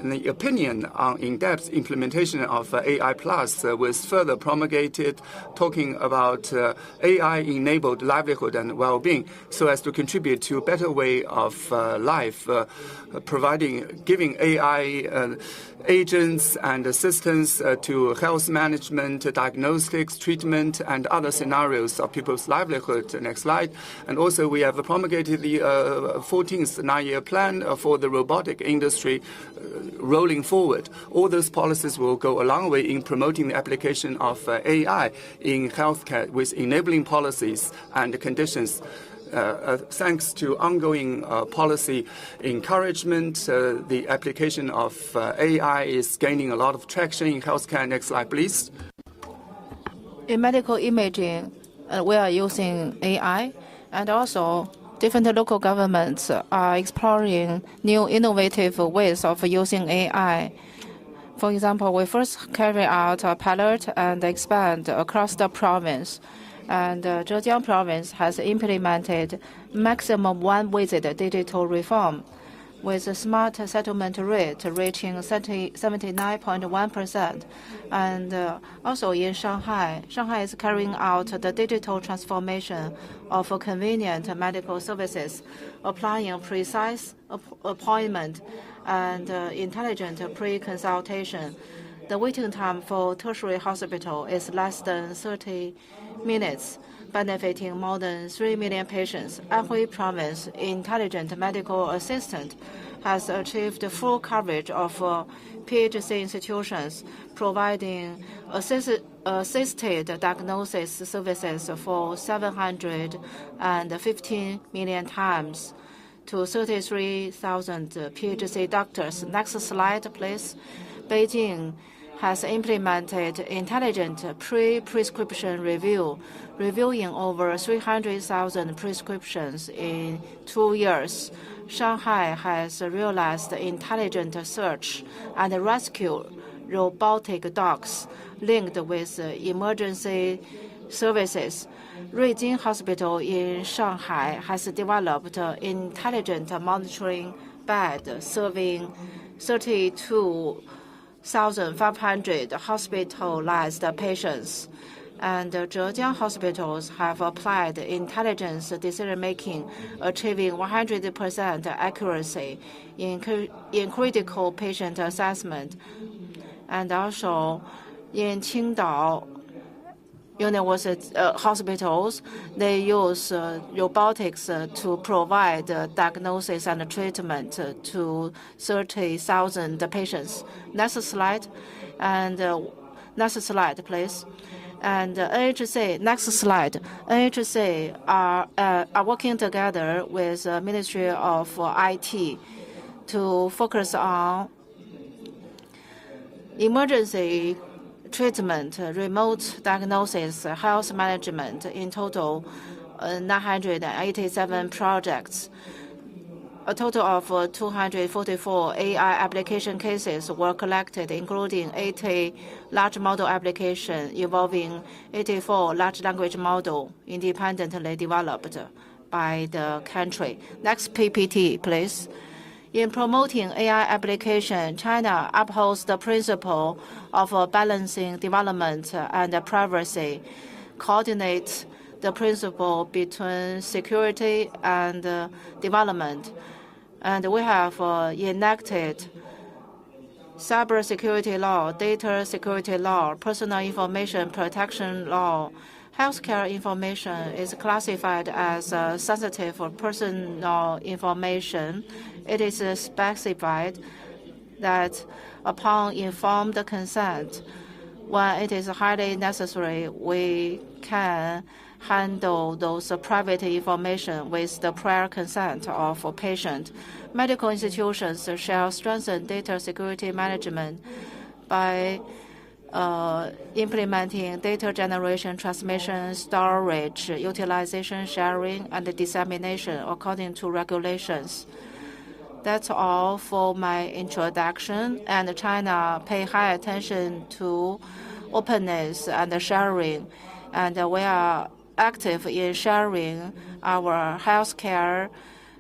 the opinion on in-depth implementation of AI Plus was further promulgated, talking about AI-enabled livelihood and well-being, so as to contribute to a better way of life, giving AI agents and assistance to health management, diagnostics, treatment, and other scenarios of people's livelihood. Next slide. And also, we have promulgated the 14th nine-year plan for the robotic industry rolling forward. All those policies will go a long way in promoting the application of AI in healthcare with enabling policies and conditions. Thanks to ongoing policy encouragement, the application of AI is gaining a lot of traction in healthcare. Next slide, please. In medical imaging, we are using AI, and also different local governments are exploring new innovative ways of using AI. For example, we first carry out a pilot and expand across the province. And Zhejiang province has implemented maximum one visit digital reform, with a smart settlement rate reaching 79.1%. And also in Shanghai, Shanghai is carrying out the digital transformation of convenient medical services, applying precise appointment and intelligent pre-consultation. The waiting time for tertiary hospital is less than 30 minutes, benefiting more than 3 million patients. Anhui Province Intelligent Medical Assistant has achieved full coverage of PHC institutions, providing assisted diagnosis services for 715 million times to 33,000 PHC doctors. Next slide, please. Beijing has implemented intelligent pre-prescription review, reviewing over 300,000 prescriptions in 2 years. Shanghai has realized intelligent search and rescue robotic dogs linked with emergency services. Ruijin Hospital in Shanghai has developed intelligent monitoring bed serving 32,500 hospitalized patients. And Zhejiang hospitals have applied intelligence decision-making, achieving 100% accuracy in critical patient assessment. And also in Qingdao University hospitals, they use robotics to provide diagnosis and treatment to 30,000 patients. Next slide. And next slide, please. And NHC, next slide. NHC are working together with the Ministry of IT to focus on emergency treatment, remote diagnosis, health management. In total, 987 projects. A total of 244 AI application cases were collected, including 80 large model applications involving 84 large language models independently developed by the country. Next PPT, please. In promoting AI application, China upholds the principle of balancing development and privacy, coordinates the principle between security and development. And we have enacted cybersecurity law, data security law, personal information protection law. Healthcare information is classified as sensitive or personal information. It is specified that upon informed consent, when it is highly necessary, we can handle those private information with the prior consent of a patient. Medical institutions shall strengthen data security management by implementing data generation, transmission, storage, utilization, sharing, and dissemination according to regulations. That's all for my introduction. And China pay high attention to openness and sharing. And we are active in sharing our healthcare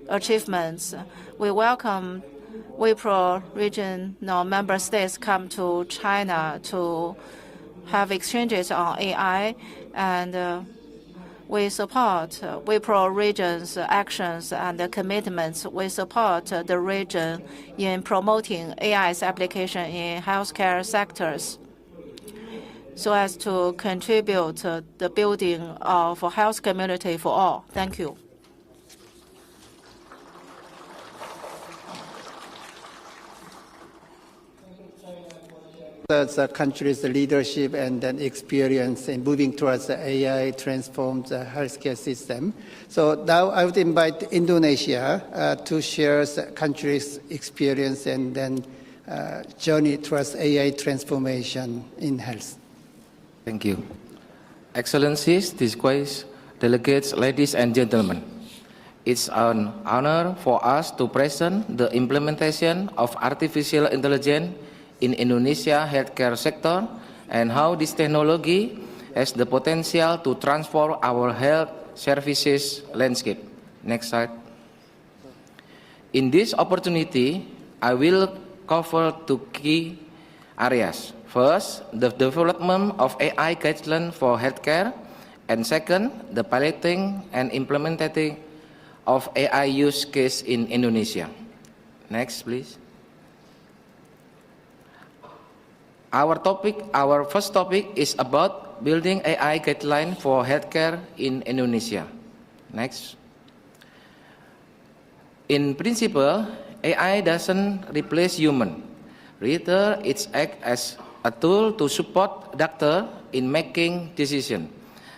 achievements. We welcome W.H.O regional member states come to China to have exchanges on AI, and we support W.H.O region's actions and commitments. We support the region in promoting AI's application in healthcare sectors so as to contribute to the building of a health community for all. Thank you. The country's leadership and then experience in moving towards the AI transformed healthcare system. So now I would invite Indonesia to share the country's experience and then journey towards AI transformation in health. Thank you. Excellencies, distinguished delegates, ladies and gentlemen. It's an honor for us to present the implementation of artificial intelligence in Indonesia healthcare sector and how this technology has the potential to transform our health services landscape. Next slide. In this opportunity, I will cover two key areas. First, the development of AI guidelines for healthcare, and second, the piloting and implementing of AI use case in Indonesia. Next, please. Our first topic is about building AI guideline for healthcare in Indonesia. Next. In principle, AI doesn't replace human. Rather, it acts as a tool to support doctor in making decisions.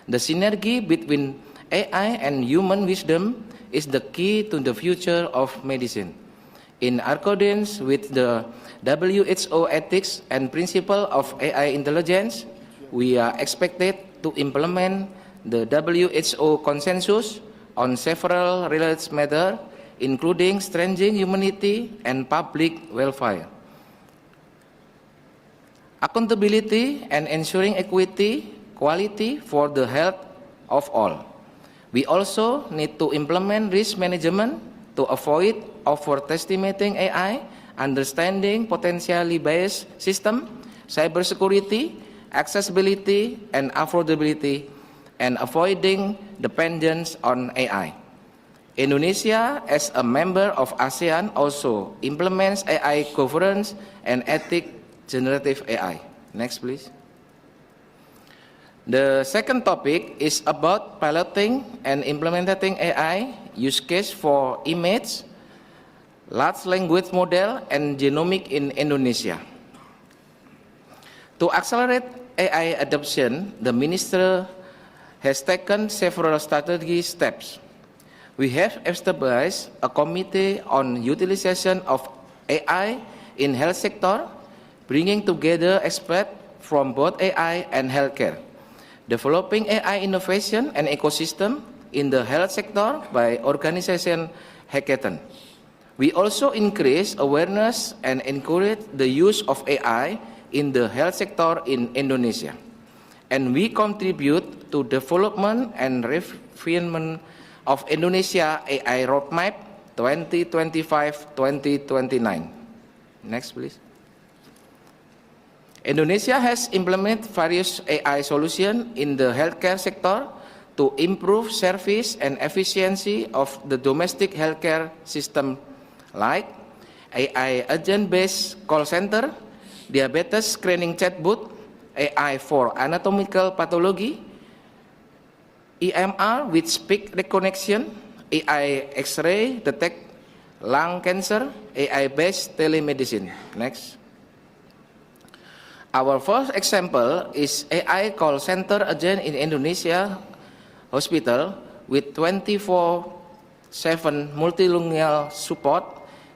The synergy between AI and human wisdom is the key to the future of medicine. In accordance with the W.H.O ethics and principle of AI intelligence, we are expected to implement the W.H.O consensus on several related matters, including strengthening humanity and public welfare, accountability, and ensuring equity, quality for the health of all. We also need to implement risk management to avoid overestimating AI, understanding potentially biased system, cybersecurity, accessibility, and affordability, and avoiding dependence on AI. Indonesia, as a member of ASEAN, also implements AI governance and ethics generative AI. Next, please. The second topic is about piloting and implementing AI use case for image, large language model, and genomic in Indonesia. To accelerate AI adoption, the Minister has taken several strategic steps. We have established a committee on utilization of AI in health sector, bringing together experts from both AI and healthcare, developing AI innovation and ecosystem in the health sector by organization hackathon. We also increase awareness and encourage the use of AI in the health sector in Indonesia. And we contribute to development and refinement of Indonesia AI Roadmap 2025-2029. Next, please. Indonesia has implemented various AI solutions in the healthcare sector to improve service and efficiency of the domestic healthcare system, like AI agent-based call center, diabetes screening chatbot, AI for anatomical pathology, EMR with speak recognition, AI X-ray detect lung cancer, AI-based telemedicine. Next. Our first example is AI call center agent in Indonesia hospital with 24/7 multilingual support.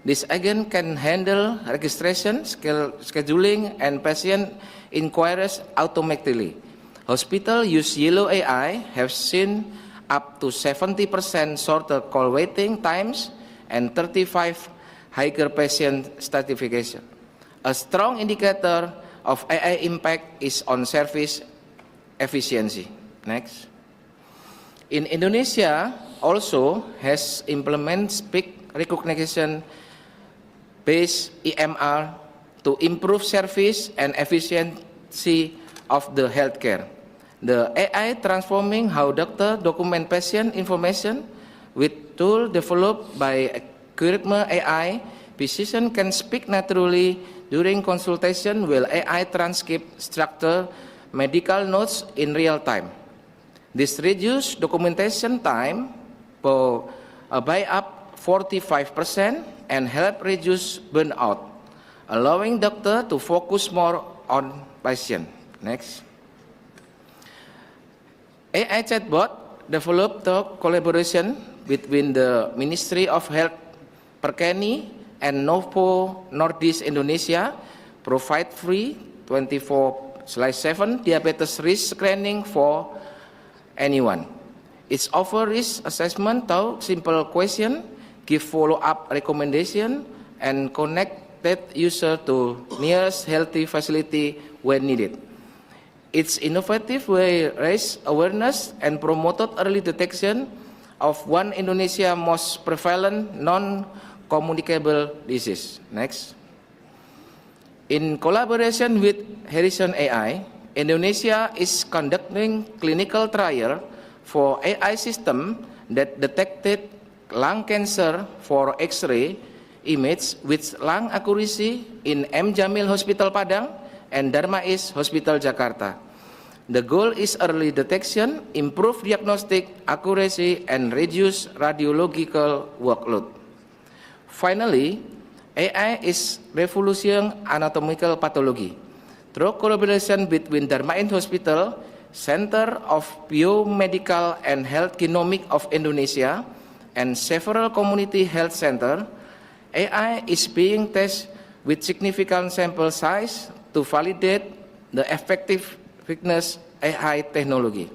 This agent can handle registration, scheduling, and patient inquiries automatically. Hospital use Yellow AI have seen up to 70% shorter call waiting times and 35 higher patient stratification. A strong indicator of AI impact is on service efficiency. Next. In Indonesia, also has implemented speak recognition based EMR to improve service and efficiency of the healthcare. The AI transforming how doctor document patient information with tool developed by algorithm AI. Physician can speak naturally during consultation while AI transcribe structure medical notes in real time. This reduces documentation time by up 45% and help reduce burnout, allowing doctor to focus more on patient. Next. AI chatbot developed through collaboration between the Ministry of Health Perkeni and Novo Nordisk Indonesia, provide free 24/7 diabetes risk screening for anyone. It's offer risk assessment through simple question, give follow-up recommendation, and connected user to nearest healthy facility when needed. Its innovative way raised awareness and promoted early detection of one Indonesia's most prevalent non-communicable disease. Next. In collaboration with Harrison AI, Indonesia is conducting clinical trial for AI system that detected lung cancer for X-ray image with lung accuracy in M. Jamil Hospital Padang and Darmais Hospital Jakarta. The goal is early detection, improve diagnostic accuracy, and reduce radiological workload. Finally, AI is revolutioning anatomical pathology. Through collaboration between Darmais Hospital, Center of Biomedical and Health Genomic of Indonesia, and several community health centers, AI is being tested with significant sample size to validate the effectiveness AI technology.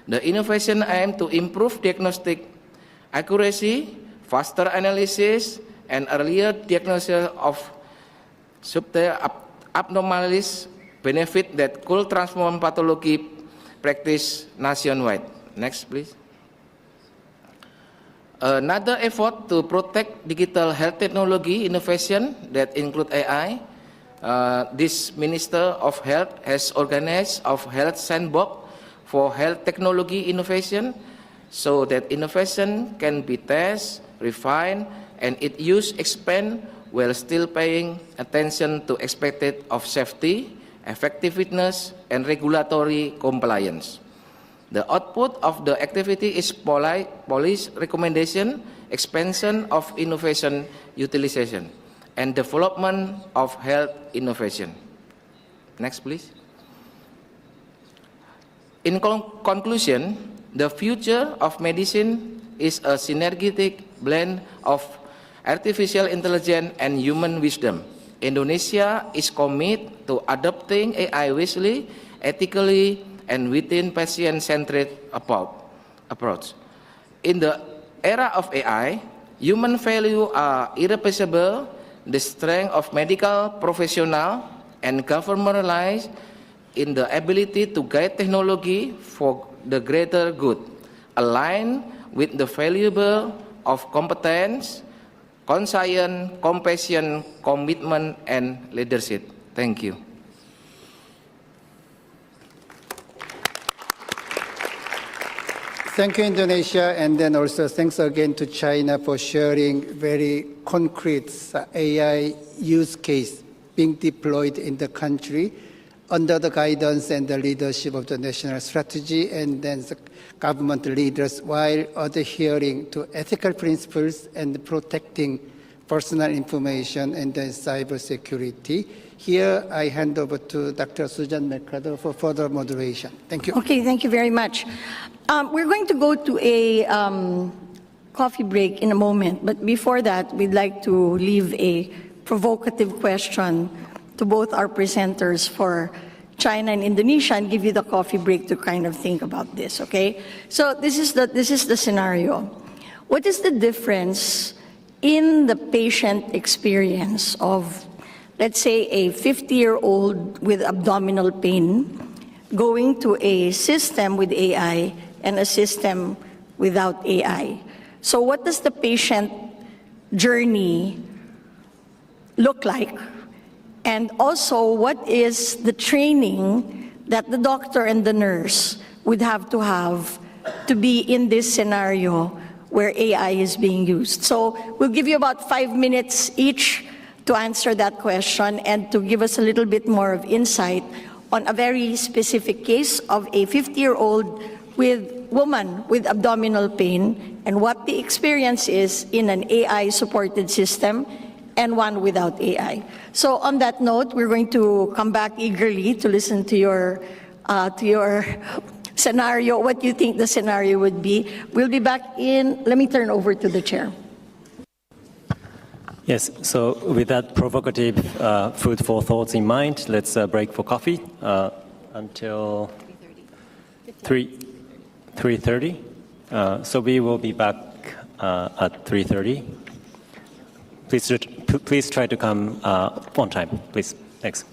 The innovation aims to improve diagnostic accuracy, faster analysis, and earlier diagnosis of subtle abnormalities, benefit that could transform pathology practice nationwide. Next, please. Another effort to protect digital health technology innovation that include AI, this Minister of Health has organized a health sandbox for health technology innovation so that innovation can be tested, refined, and its use expand while still paying attention to expected of safety, effectiveness, and regulatory compliance. The output of the activity is policy recommendation, expansion of innovation utilization, and development of health innovation. Next, please. In conclusion, the future of medicine is a synergetic blend of artificial intelligence and human wisdom. Indonesia is committed to adopting AI wisely, ethically, and within patient-centered approach. In the era of AI, human value are irreplaceable. The strength of medical professionals and government lies in the ability to guide technology for the greater good, aligned with the valuable of competence, conscience, compassion, commitment, and leadership. Thank you. Thank you, Indonesia, and then also thanks again to China for sharing very concrete AI use case being deployed in the country under the guidance and the leadership of the national strategy and then the government leaders while adhering to ethical principles and protecting personal information and then cyber security. Here, I hand over to Dr. Susan Mercado for further moderation. Thank you. Okay, thank you very much. We're going to go to a coffee break in a moment, but before that, we'd like to leave a provocative question to both our presenters for China and Indonesia and give you the coffee break to kind of think about this, okay? So this is the scenario. What is the difference in the patient experience of, let's say, a 50-year-old with abdominal pain going to a system with AI and a system without AI? So what does the patient journey look like? And also, what is the training that the doctor and the nurse would have to be in this scenario where AI is being used? So we'll give you about 5 minutes each to answer that question and to give us a little bit more of insight on a very specific case of a 50-year-old woman with abdominal pain and what the experience is in an AI-supported system and one without AI. So on that note, we're going to come back eagerly to listen to your scenario, what you think the scenario would be. We'll be back let me turn over to the chair. Yes, so with that provocative food for thoughts in mind, let's break for coffee until 3:30. So we will be back at 3:30. Please try to come on time, please. Thanks.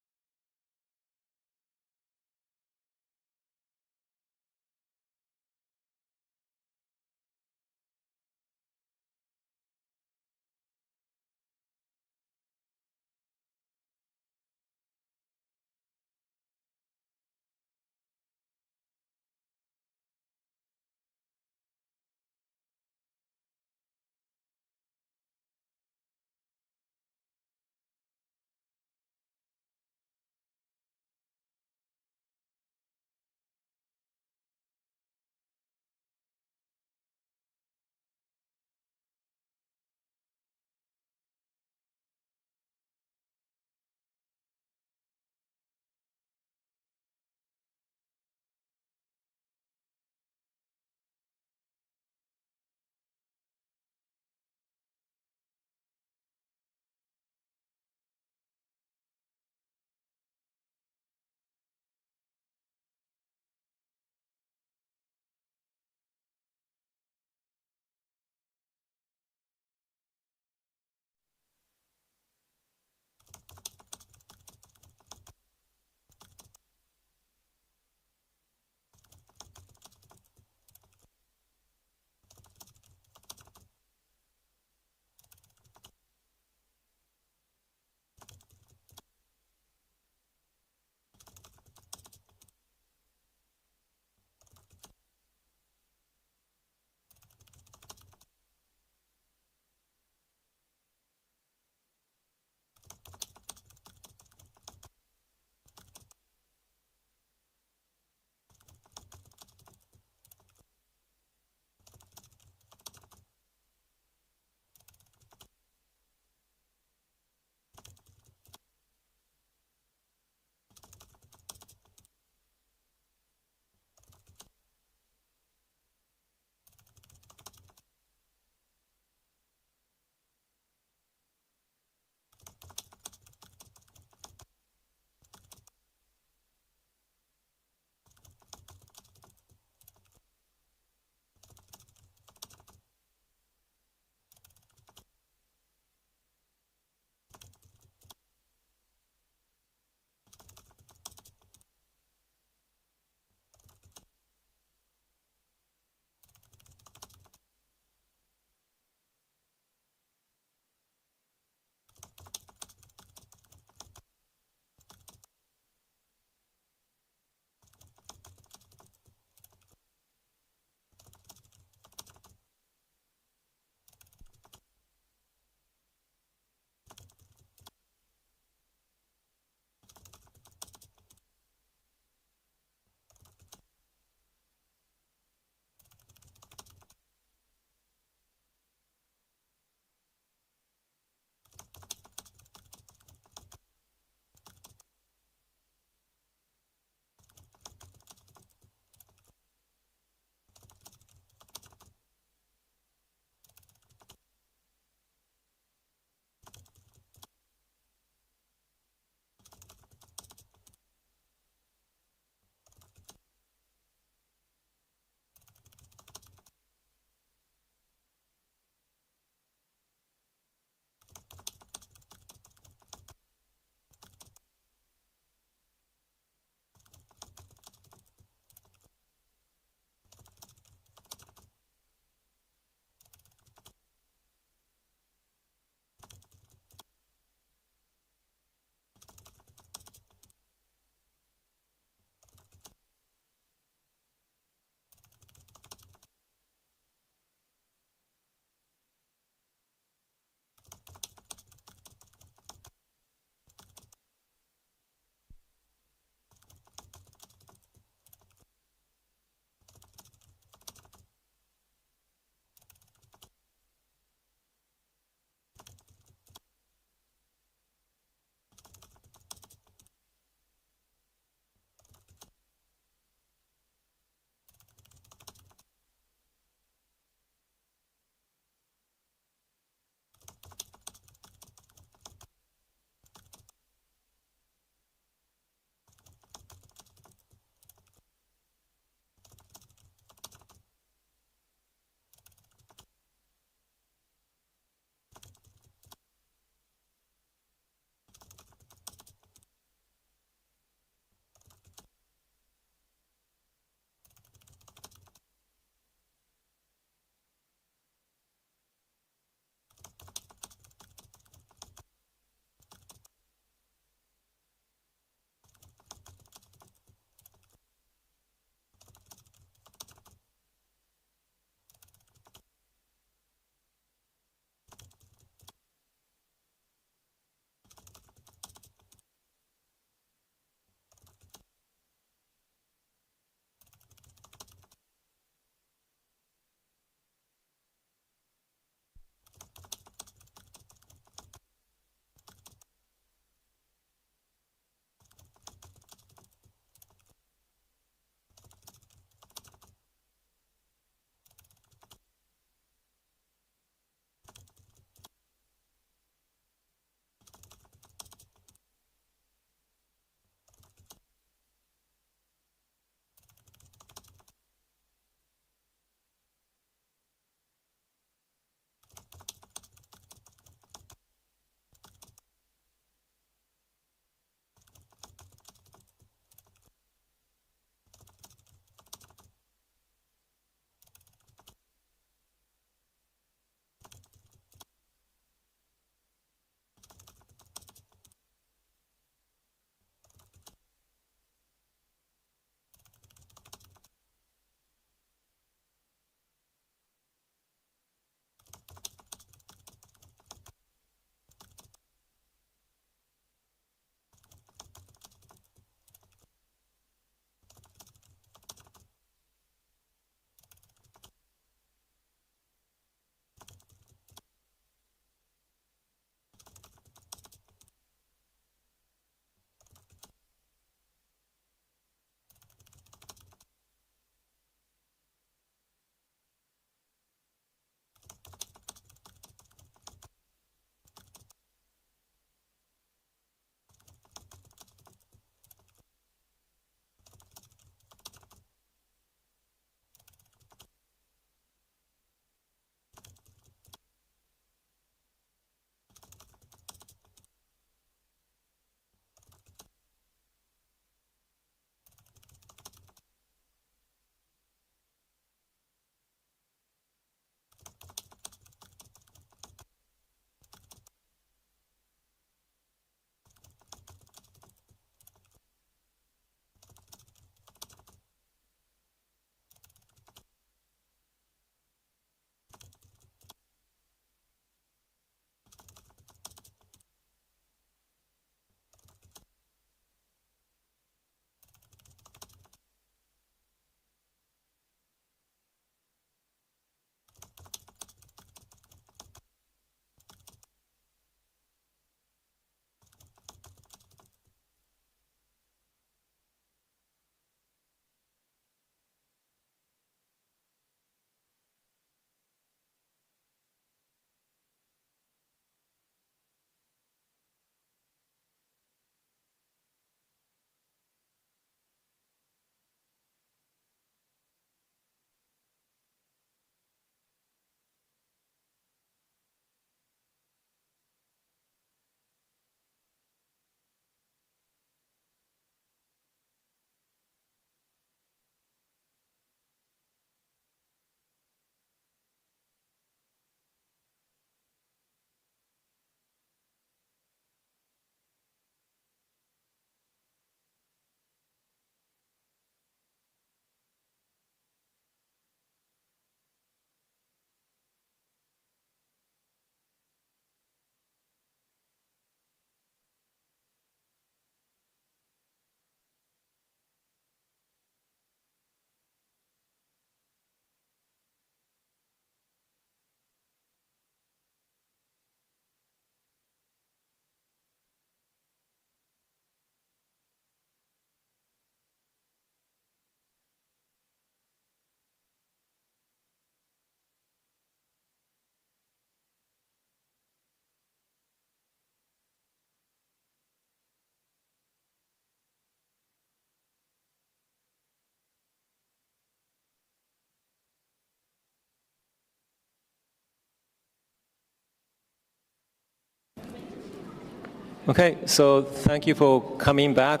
Okay, so thank you for coming back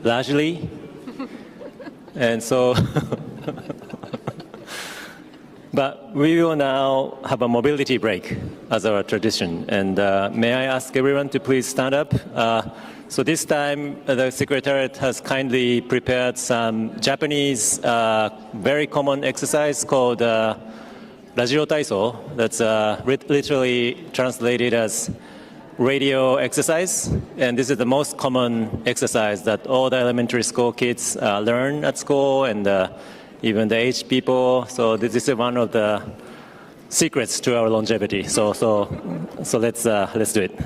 largely. And so, but we will now have a mobility break as our tradition. And may I ask everyone to please stand up? So this time, the Secretariat has kindly prepared some Japanese very common exercise called Radio Taiso. That's literally translated as radio exercise. And this is the most common exercise that all the elementary school kids learn at school, and even the aged people. So this is one of the secrets to our longevity. So let's do it.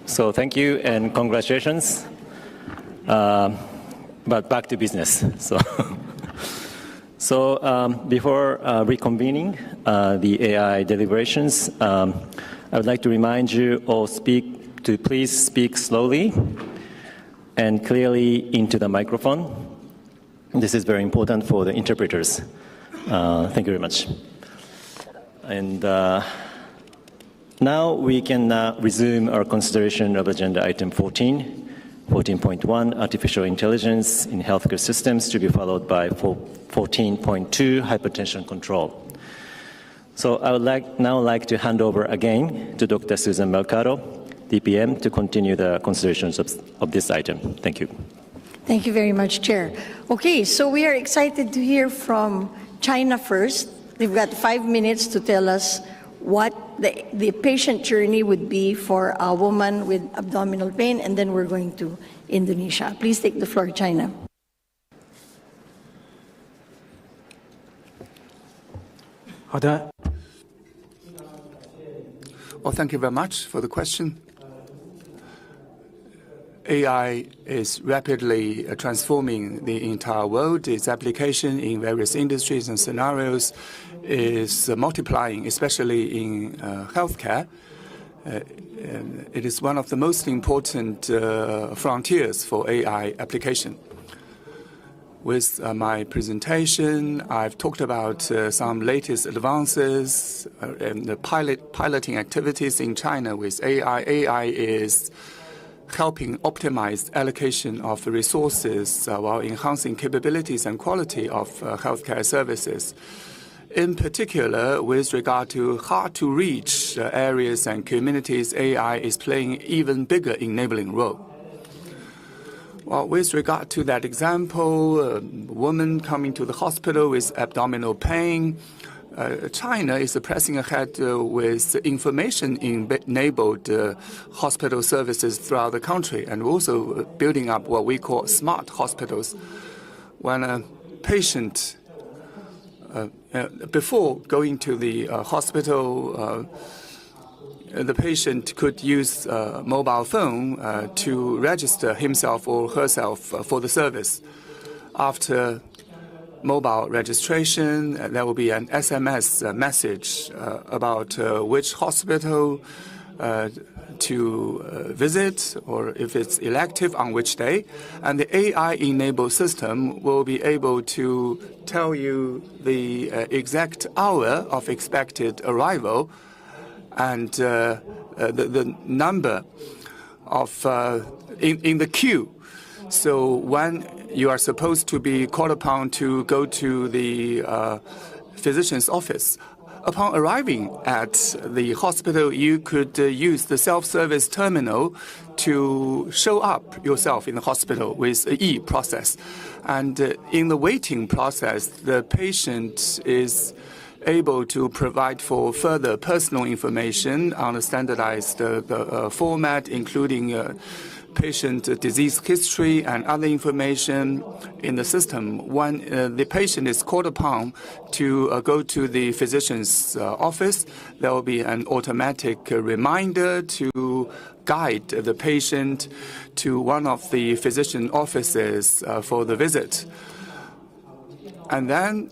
So thank you and congratulations. But back to business. So before reconvening the AI deliberations, I would like to remind you all to please speak slowly and clearly into the microphone. This is very important for the interpreters. Thank you very much. And now we can resume our consideration of agenda item 14.1, artificial intelligence in healthcare systems, to be followed by 14.2, hypertension control. So I would now like to hand over again to Dr. Susan Mercado, DPM, to continue the considerations of this item. Thank you. Thank you very much, Chair. Okay, so we are excited to hear from China first. They've got 5 minutes to tell us what the patient journey would be for a woman with abdominal pain, and then we're going to Indonesia. Please take the floor, China. Well, thank you very much for the question. AI is rapidly transforming the entire world. Its application in various industries and scenarios is multiplying, especially in healthcare. It is one of the most important frontiers for AI application. With my presentation, I've talked about some latest advances and the piloting activities in China with AI. AI is helping optimize allocation of resources while enhancing capabilities and quality of healthcare services. In particular, with regard to hard-to-reach areas and communities, AI is playing even bigger enabling role. Well, with regard to that example, a woman coming to the hospital with abdominal pain, China is pressing ahead with information-enabled hospital services throughout the country, and also building up what we call smart hospitals. When a patient, before going to the hospital, the patient could use a mobile phone to register himself or herself for the service. After mobile registration, there will be an SMS message about which hospital to visit, or if it's elective, on which day. And the AI-enabled system will be able to tell you the exact hour of expected arrival and the number of in the queue. So when you are supposed to be called upon to go to the physician's office, upon arriving at the hospital, you could use the self-service terminal to show up yourself in the hospital with an e-process. And in the waiting process, the patient is able to provide for further personal information on a standardized format, including patient disease history and other information in the system. When the patient is called upon to go to the physician's office, there will be an automatic reminder to guide the patient to one of the physician offices for the visit. And then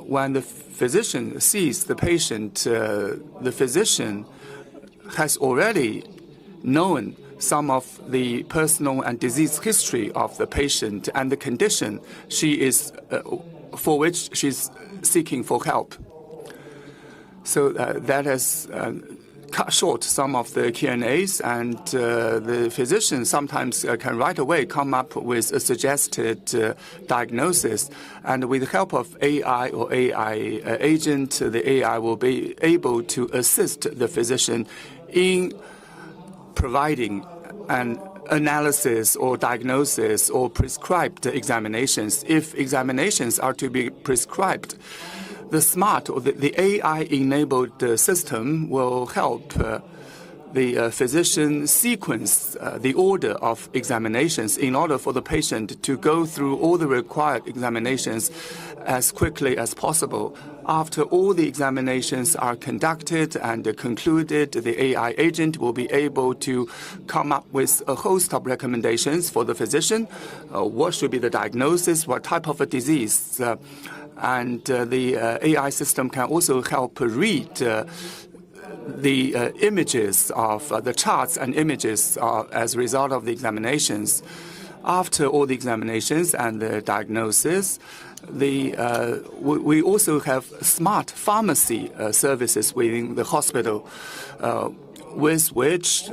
when the physician sees the patient, the physician has already known some of the personal and disease history of the patient and the condition she is for which she's seeking for help. So that has cut short some of the Q&As, and the physician sometimes can right away come up with a suggested diagnosis. And with the help of AI or AI agent, the AI will be able to assist the physician in providing an analysis or diagnosis or prescribed examinations. If examinations are to be prescribed, the smart or the AI-enabled system will help the physician sequence the order of examinations in order for the patient to go through all the required examinations as quickly as possible. After all the examinations are conducted and concluded, the AI agent will be able to come up with a host of recommendations for the physician. What should be the diagnosis, what type of a disease, and the AI system can also help read the images of the charts and images as a result of the examinations. After all the examinations and the diagnosis, we also have smart pharmacy services within the hospital, with which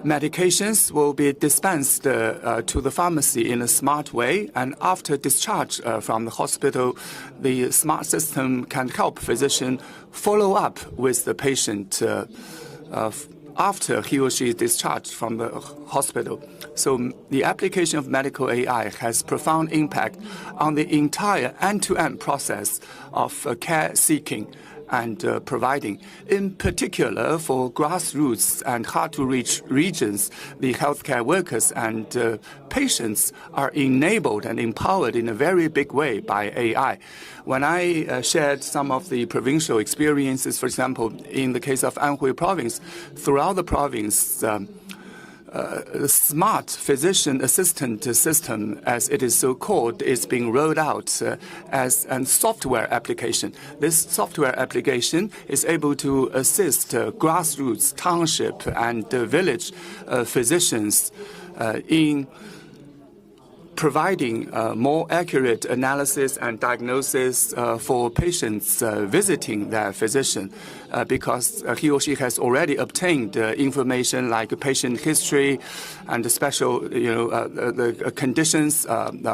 medications will be dispensed to the pharmacy in a smart way, and after discharge from the hospital, the smart system can help physician follow up with the patient after he or she is discharged from the hospital. So the application of medical AI has profound impact on the entire end-to-end process of care seeking and providing. In particular, for grassroots and hard-to-reach regions, the healthcare workers and patients are enabled and empowered in a very big way by AI. When I shared some of the provincial experiences, for example, in the case of Anhui province, throughout the province, the smart physician assistant system, as it is so called, is being rolled out as a software application. This software application is able to assist grassroots, township, and village physicians in providing more accurate analysis and diagnosis for patients visiting their physician, because he or she has already obtained information like patient history and the special, the conditions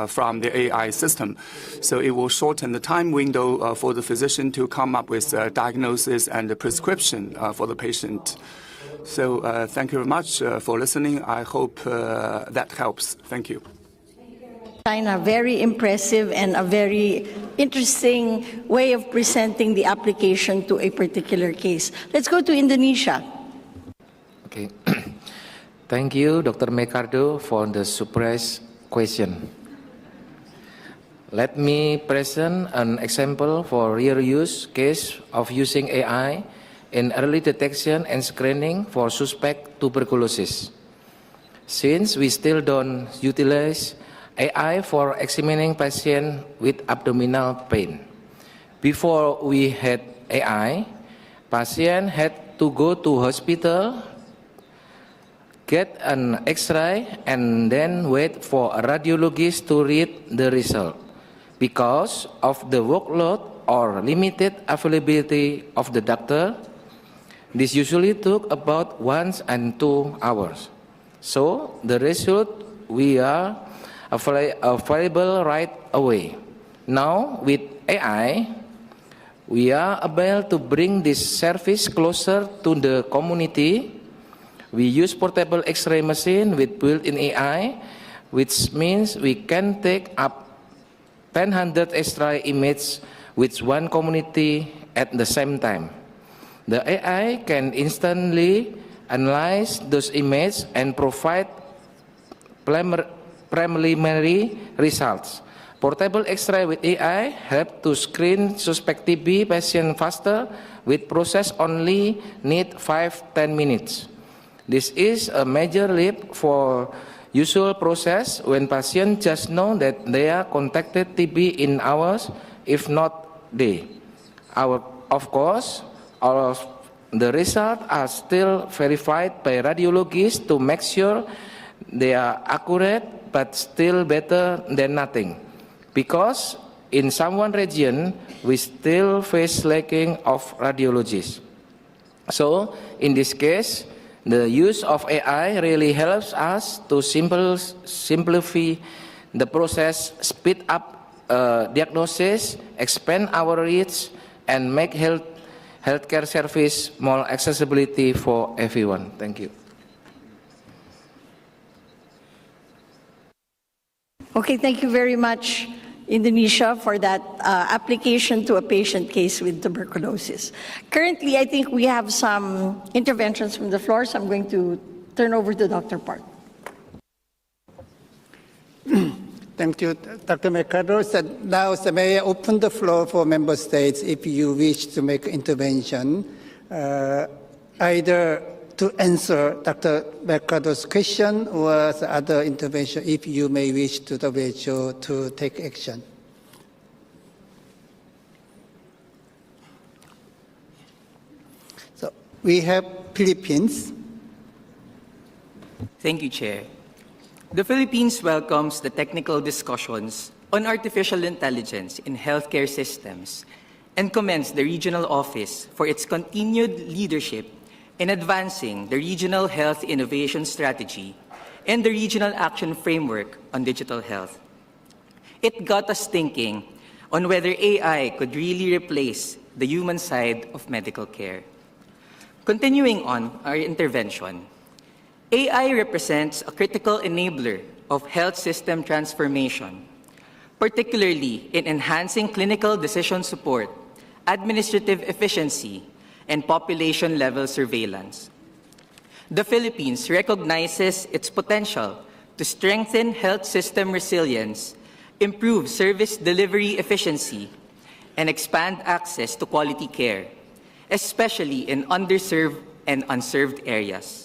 from the AI system. So it will shorten the time window for the physician to come up with diagnosis and a prescription for the patient. So thank you very much for listening. I hope that helps. Thank you. China, very impressive and a very interesting way of presenting the application to a particular case. Let's go to Indonesia. Okay. Thank you, Dr. Mekardo, for the surprise question. Let me present an example for real use case of using AI in early detection and screening for suspect tuberculosis. Since we still don't utilize AI for examining patients with abdominal pain. Before we had AI, patients had to go to hospital, get an X-ray, and then wait for a radiologist to read the result. Because of the workload or limited availability of the doctor, this usually took about 1 and 2 hours. So the result we are available right away. Now with AI, we are able to bring this service closer to the community. We use portable X-ray machine with built-in AI, which means we can take up 100 X-ray images with one community at the same time. The AI can instantly analyze those images and provide preliminary results. Portable X-ray with AI help to screen suspect TB patient faster, with process only need 5-10 minutes. This is a major leap for usual process when patients just know that they are contacted TB in hours, if not days. Of course, all of the results are still verified by radiologists to make sure they are accurate, but still better than nothing. Because in some region, we still face lacking of radiologists. So in this case, the use of AI really helps us to simplify the process, speed up diagnosis, expand our reach, and make healthcare service more accessibility for everyone. Thank you. Okay, thank you very much, Indonesia, for that application to a patient case with tuberculosis. Currently, I think we have some interventions from the floor, so I'm going to turn over to Dr. Park. Thank you, Dr. Mercado. So now, may I open the floor for member states if you wish to make intervention, either to answer Dr. Mercado's question or the other intervention if you may wish to WHO to take action. So we have Philippines. Thank you, Chair. The Philippines welcomes the technical discussions on artificial intelligence in healthcare systems and commends the regional office for its continued leadership in advancing the Regional Health Innovation Strategy and the Regional Action Framework on Digital Health. It got us thinking on whether AI could really replace the human side of medical care. Continuing on our intervention, AI represents a critical enabler of health system transformation, particularly in enhancing clinical decision support, administrative efficiency, and population-level surveillance. The Philippines recognizes its potential to strengthen health system resilience, improve service delivery efficiency, and expand access to quality care, especially in underserved and unserved areas.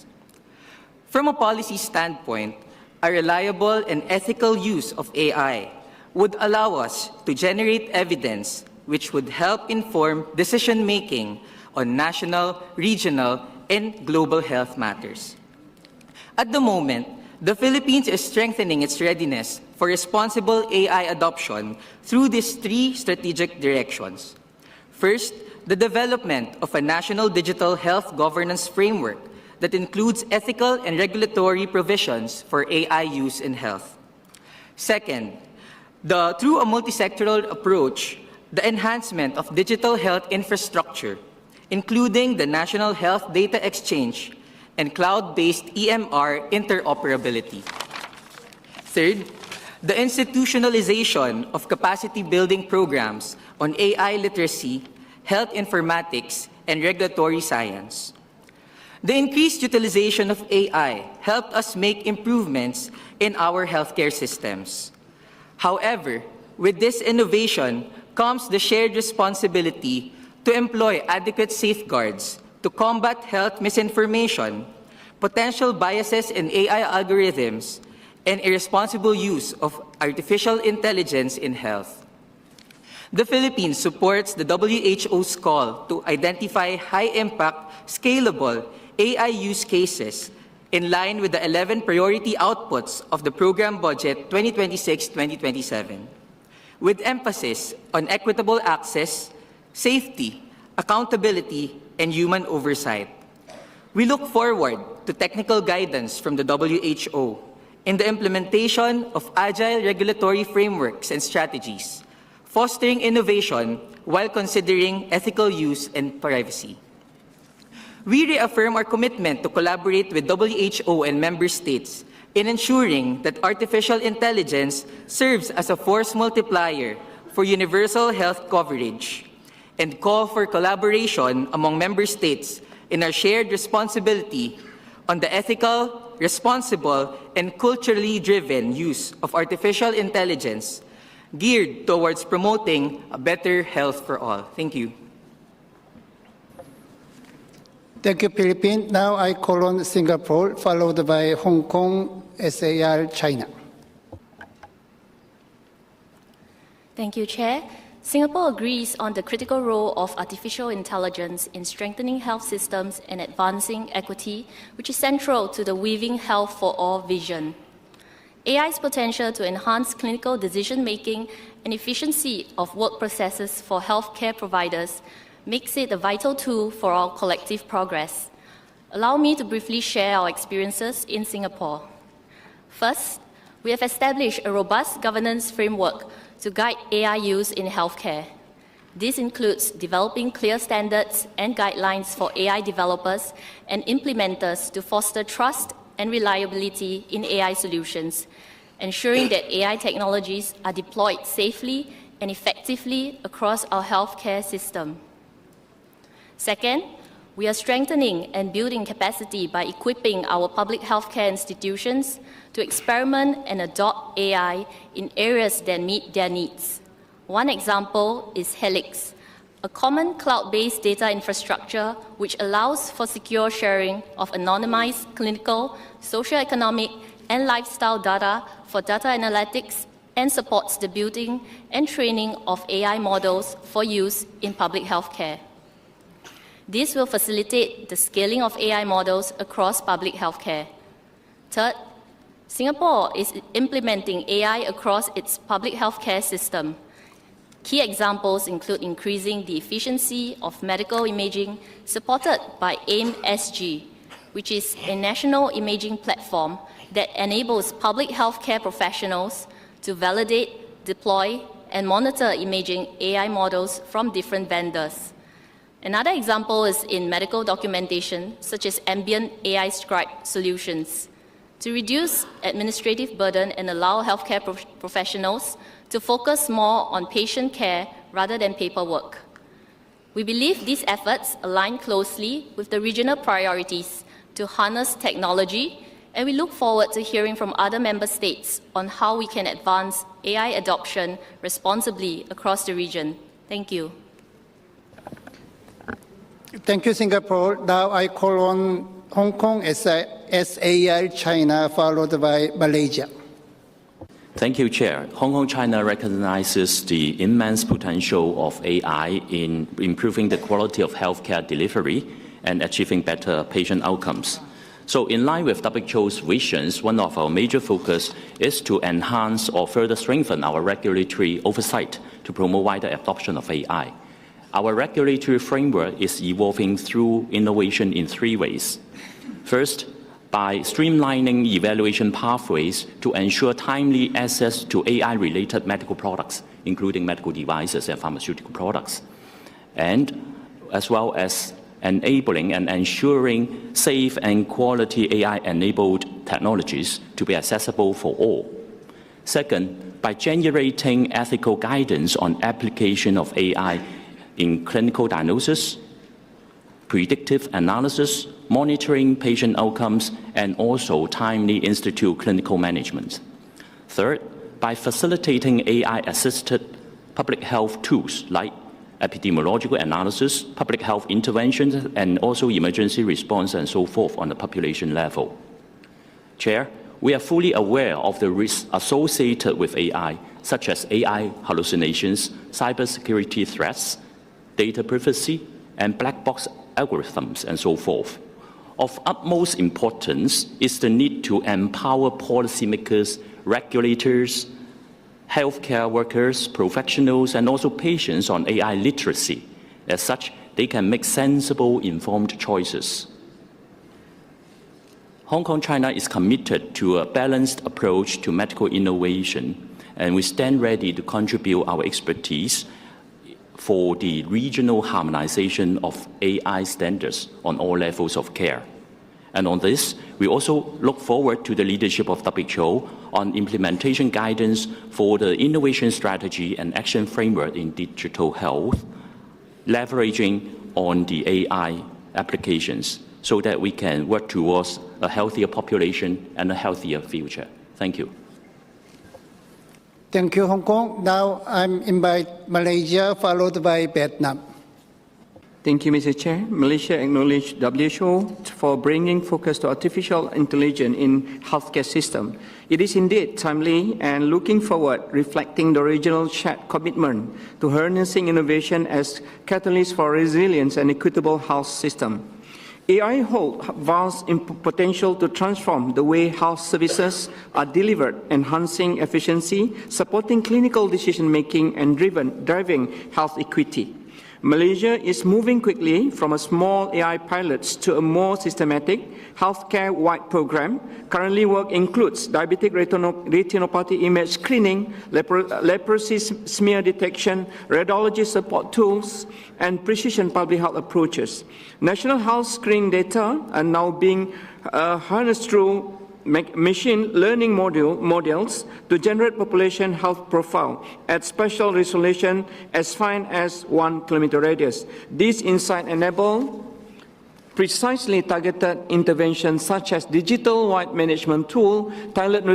From a policy standpoint, a reliable and ethical use of AI would allow us to generate evidence which would help inform decision-making on national, regional, and global health matters. At the moment, the Philippines is strengthening its readiness for responsible AI adoption through these three strategic directions. First, the development of a national digital health governance framework that includes ethical and regulatory provisions for AI use in health. Second, through a multi-sectoral approach, the enhancement of digital health infrastructure, including the National Health Data Exchange and cloud-based EMR interoperability. Third, the institutionalization of capacity-building programs on AI literacy, health informatics, and regulatory science. The increased utilization of AI helped us make improvements in our healthcare systems. However, with this innovation comes the shared responsibility to employ adequate safeguards to combat health misinformation, potential biases in AI algorithms, and irresponsible use of artificial intelligence in health. The Philippines supports the WHO's call to identify high-impact, scalable AI use cases in line with the 11 priority outputs of the program budget 2026-2027, with emphasis on equitable access, safety, accountability, and human oversight. We look forward to technical guidance from the WHO in the implementation of agile regulatory frameworks and strategies, fostering innovation while considering ethical use and privacy. We reaffirm our commitment to collaborate with WHO and member states in ensuring that artificial intelligence serves as a force multiplier for universal health coverage, and call for collaboration among member states in our shared responsibility on the ethical, responsible, and culturally driven use of artificial intelligence geared towards promoting a better health for all. Thank you. Thank you, Philippines. Now I call on Singapore, followed by Hong Kong, SAR, China. Thank you, Chair. Singapore agrees on the critical role of artificial intelligence in strengthening health systems and advancing equity, which is central to the Weaving Health for All vision. AI's potential to enhance clinical decision-making and efficiency of work processes for healthcare providers makes it a vital tool for our collective progress. Allow me to briefly share our experiences in Singapore. First, we have established a robust governance framework to guide AI use in healthcare. This includes developing clear standards and guidelines for AI developers and implementers to foster trust and reliability in AI solutions, ensuring that AI technologies are deployed safely and effectively across our healthcare system. Second, we are strengthening and building capacity by equipping our public healthcare institutions to experiment and adopt AI in areas that meet their needs. One example is Helix, a common cloud-based data infrastructure which allows for secure sharing of anonymized clinical, socioeconomic, and lifestyle data for data analytics and supports the building and training of AI models for use in public healthcare. This will facilitate the scaling of AI models across public healthcare. Third, Singapore is implementing AI across its public healthcare system. Key examples include increasing the efficiency of medical imaging supported by AIM-SG, which is a national imaging platform that enables public healthcare professionals to validate, deploy, and monitor imaging AI models from different vendors. Another example is in medical documentation, such as ambient AI scribe solutions, to reduce administrative burden and allow healthcare professionals to focus more on patient care rather than paperwork. We believe these efforts align closely with the regional priorities to harness technology, and we look forward to hearing from other member states on how we can advance AI adoption responsibly across the region. Thank you. Thank you, Singapore. Now I call on Hong Kong as SAR China, followed by Malaysia. Thank you, Chair. Hong Kong China recognizes the immense potential of AI in improving the quality of healthcare delivery and achieving better patient outcomes. So in line with W.H.O's visions, one of our major focus is to enhance or further strengthen our regulatory oversight to promote wider adoption of AI. Our regulatory framework is evolving through innovation in 3 ways. First, by streamlining evaluation pathways to ensure timely access to AI-related medical products, including medical devices and pharmaceutical products, and as well as enabling and ensuring safe and quality AI-enabled technologies to be accessible for all. Second, by generating ethical guidance on application of AI in clinical diagnosis, predictive analysis, monitoring patient outcomes, and also timely institute clinical management. Third, by facilitating AI-assisted public health tools like epidemiological analysis, public health interventions, and also emergency response and so forth on the population level. Chair, we are fully aware of the risks associated with AI, such as AI hallucinations, cybersecurity threats, data privacy, and black box algorithms, and so forth. Of utmost importance is the need to empower policymakers, regulators, healthcare workers, professionals, and also patients on AI literacy. As such, they can make sensible, informed choices. Hong Kong China is committed to a balanced approach to medical innovation, and we stand ready to contribute our expertise for the regional harmonization of AI standards on all levels of care. And on this, we also look forward to the leadership of WHO on implementation guidance for the innovation strategy and action framework in digital health, leveraging on the AI applications so that we can work towards a healthier population and a healthier future. Thank you. Thank you, Hong Kong. Now I invite Malaysia, followed by Vietnam. Thank you, Mr. Chair. Malaysia acknowledges WHO for bringing focus to artificial intelligence in healthcare system. It is indeed timely and looking forward, reflecting the regional shared commitment to harnessing innovation as catalyst for resilience and equitable health system. AI holds vast potential to transform the way health services are delivered, enhancing efficiency, supporting clinical decision-making, and driving health equity. Malaysia is moving quickly from a small AI pilot to a more systematic healthcare-wide program. Currently, work includes diabetic retinopathy image screening, leprosy smear detection, radiology support tools, and precision public health approaches. National health screening data are now being harnessed through machine learning models to generate population health profile at special resolution as fine as 1 kilometer radius. These insights enable precisely targeted interventions such as digital weight management tool, tailored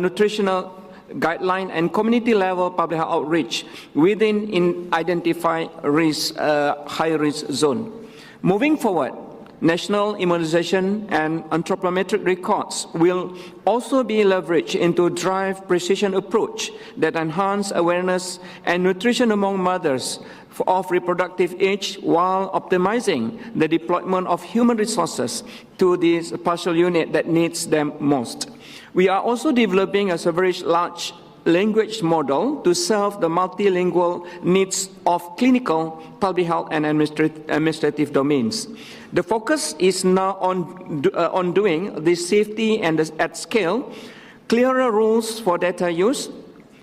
nutritional guideline, and community-level public health outreach within identified high-risk zone. Moving forward, national immunization and anthropometric records will also be leveraged into drive precision approach that enhance awareness and nutrition among mothers, of reproductive age while optimizing the deployment of human resources to the spatial unit that needs them most. We are also developing a very large language model to serve the multilingual needs of clinical, public health, and administrative domains. The focus is now on doing this safety and at scale, clearer rules for data use,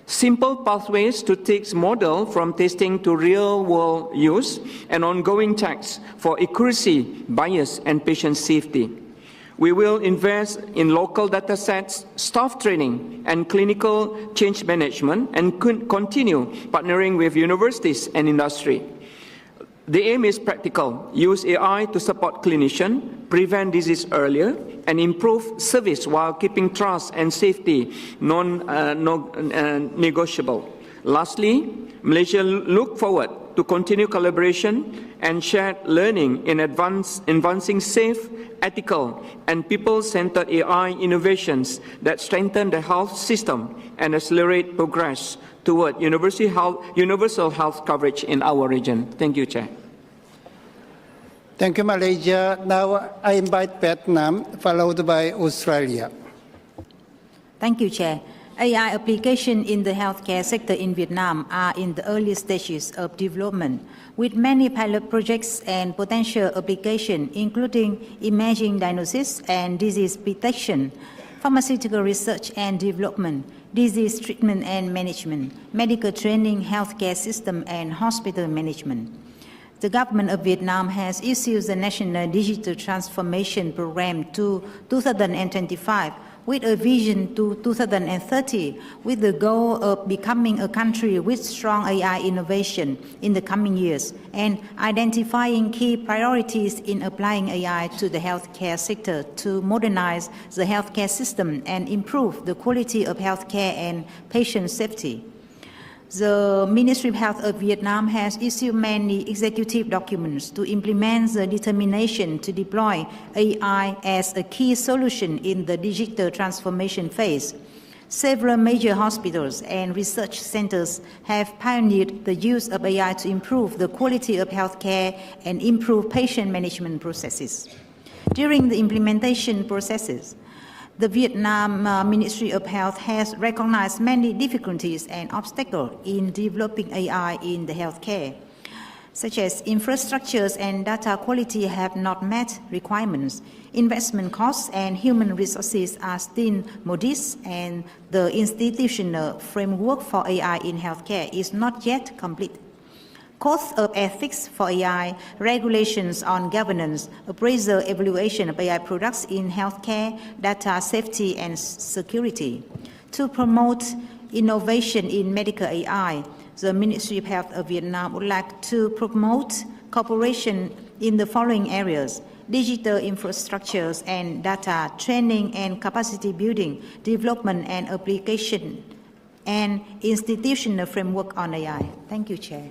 simple pathways to take model from testing to real-world use, and ongoing checks for accuracy, bias, and patient safety. We will invest in local data sets, staff training, and clinical change management, and continue partnering with universities and industry. The aim is practical. Use AI to support clinicians, prevent disease earlier, and improve service while keeping trust and safety non-negotiable. Lastly, Malaysia look forward to continue collaboration and shared learning in advancing safe, ethical, and people-centered AI innovations that strengthen the health system and accelerate progress toward universal health coverage in our region. Thank you, Chair. Thank you, Malaysia. Now I invite Vietnam, followed by Australia. Thank you, Chair. AI applications in the healthcare sector in Vietnam are in the early stages of development, with many pilot projects and potential applications, including imaging diagnosis and disease detection, pharmaceutical research and development, disease treatment and management, medical training, healthcare system, and hospital management. The government of Vietnam has issued the National Digital Transformation Program to 2025 with a vision to 2030, with the goal of becoming a country with strong AI innovation in the coming years, and identifying key priorities in applying AI to the healthcare sector to modernize the healthcare system and improve the quality of healthcare and patient safety. The Ministry of Health of Vietnam has issued many executive documents to implement the determination to deploy AI as a key solution in the digital transformation phase. Several major hospitals and research centers have pioneered the use of AI to improve the quality of healthcare and improve patient management processes. During the implementation processes, the Vietnam Ministry of Health has recognized many difficulties and obstacles in developing AI in the healthcare, such as infrastructures and data quality have not met requirements, investment costs and human resources are still modest, and the institutional framework for AI in healthcare is not yet complete. Codes of ethics for AI, regulations on governance, appraisal, evaluation of AI products in healthcare, data safety and security. To promote innovation in medical AI, the Ministry of Health of Vietnam would like to promote cooperation in the following areas: digital infrastructures and data, training and capacity building, development and application, and institutional framework on AI. Thank you, Chair.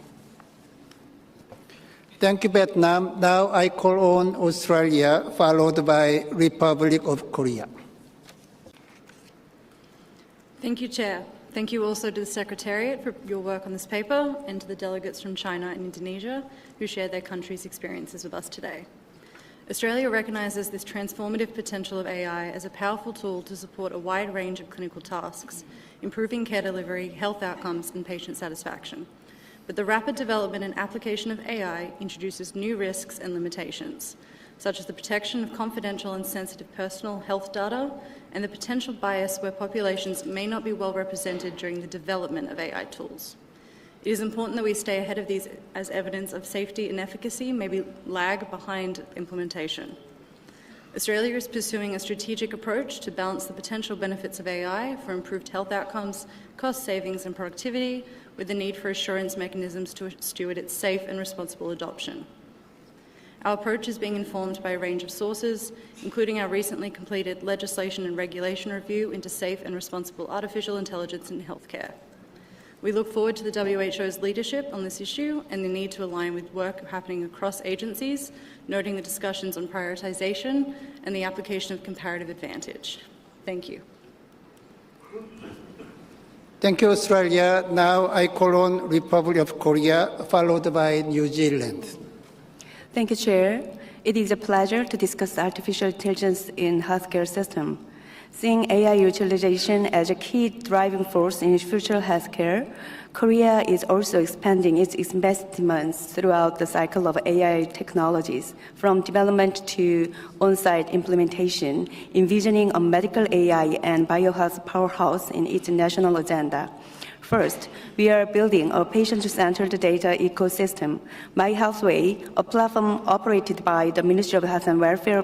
Thank you, Vietnam. Now I call on Australia, followed by Republic of Korea. Thank you, Chair. Thank you also to the Secretariat for your work on this paper, and to the delegates from China and Indonesia who shared their country's experiences with us today. Australia recognises this transformative potential of AI as a powerful tool to support a wide range of clinical tasks, improving care delivery, health outcomes and patient satisfaction. But the rapid development and application of AI introduces new risks and limitations, such as the protection of confidential and sensitive personal health data and the potential bias where populations may not be well represented during the development of AI tools. It is important that we stay ahead of these, as evidence of safety and efficacy may lag behind implementation. Australia is pursuing a strategic approach to balance the potential benefits of AI for improved health outcomes, cost savings and productivity, with the need for assurance mechanisms to steward its safe and responsible adoption. Our approach is being informed by a range of sources, including our recently completed legislation and regulation review into safe and responsible artificial intelligence in healthcare. We look forward to the WHO's leadership on this issue and the need to align with work happening across agencies, noting the discussions on prioritisation and the application of comparative advantage. Thank you. Thank you, Australia. Now I call on Republic of Korea, followed by New Zealand. Thank you, Chair. It is a pleasure to discuss artificial intelligence in healthcare system. Seeing AI utilization as a key driving force in future healthcare, Korea is also expanding its investments throughout the cycle of AI technologies, from development to on-site implementation, envisioning a medical AI and biohealth powerhouse in its national agenda. First, we are building a patient-centered data ecosystem. My Healthway, a platform operated by the Ministry of Health and Welfare,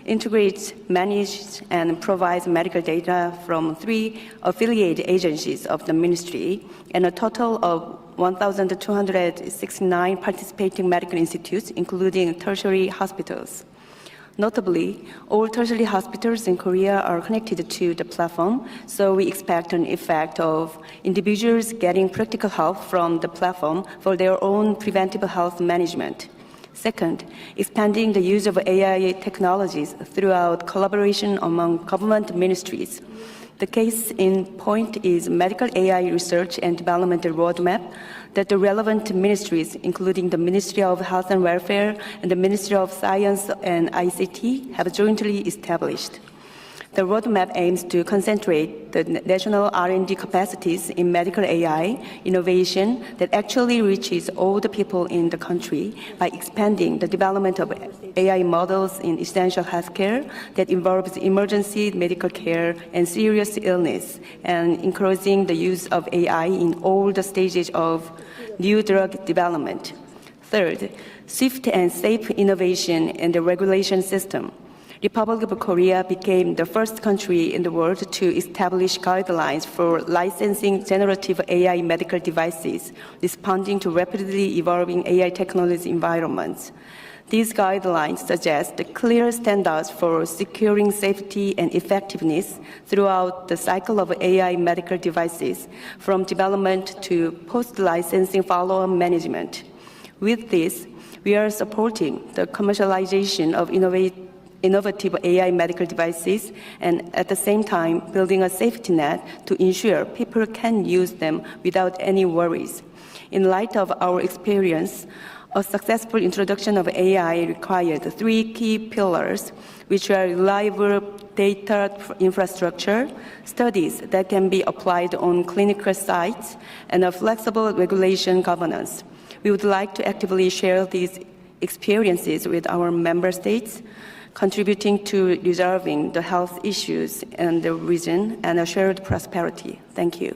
integrates, manages, and provides medical data from 3 affiliate agencies of the ministry and a total of 1,269 participating medical institutes, including tertiary hospitals. Notably, all tertiary hospitals in Korea are connected to the platform, so we expect an effect of individuals getting practical help from the platform for their own preventive health management. Second, expanding the use of AI technologies throughout collaboration among government ministries. The case in point is medical AI research and development roadmap that the relevant ministries, including the Ministry of Health and Welfare and the Ministry of Science and ICT, have jointly established. The roadmap aims to concentrate the national R&D capacities in medical AI innovation that actually reaches all the people in the country by expanding the development of AI models in essential healthcare that involves emergency medical care and serious illness, and encouraging the use of AI in all the stages of new drug development. Third, swift and safe innovation in the regulation system. Republic of Korea became the first country in the world to establish guidelines for licensing generative AI medical devices, responding to rapidly evolving AI technology environments. These guidelines suggest clear standards for securing safety and effectiveness throughout the cycle of AI medical devices, from development to post-licensing follow-up management. With this, we are supporting the commercialization of innovative AI medical devices and at the same time building a safety net to ensure people can use them without any worries. In light of our experience, a successful introduction of AI required 3 key pillars, which are reliable data infrastructure, studies that can be applied on clinical sites, and a flexible regulation governance. We would like to actively share these experiences with our member states, contributing to resolving the health issues in the region and a shared prosperity. Thank you.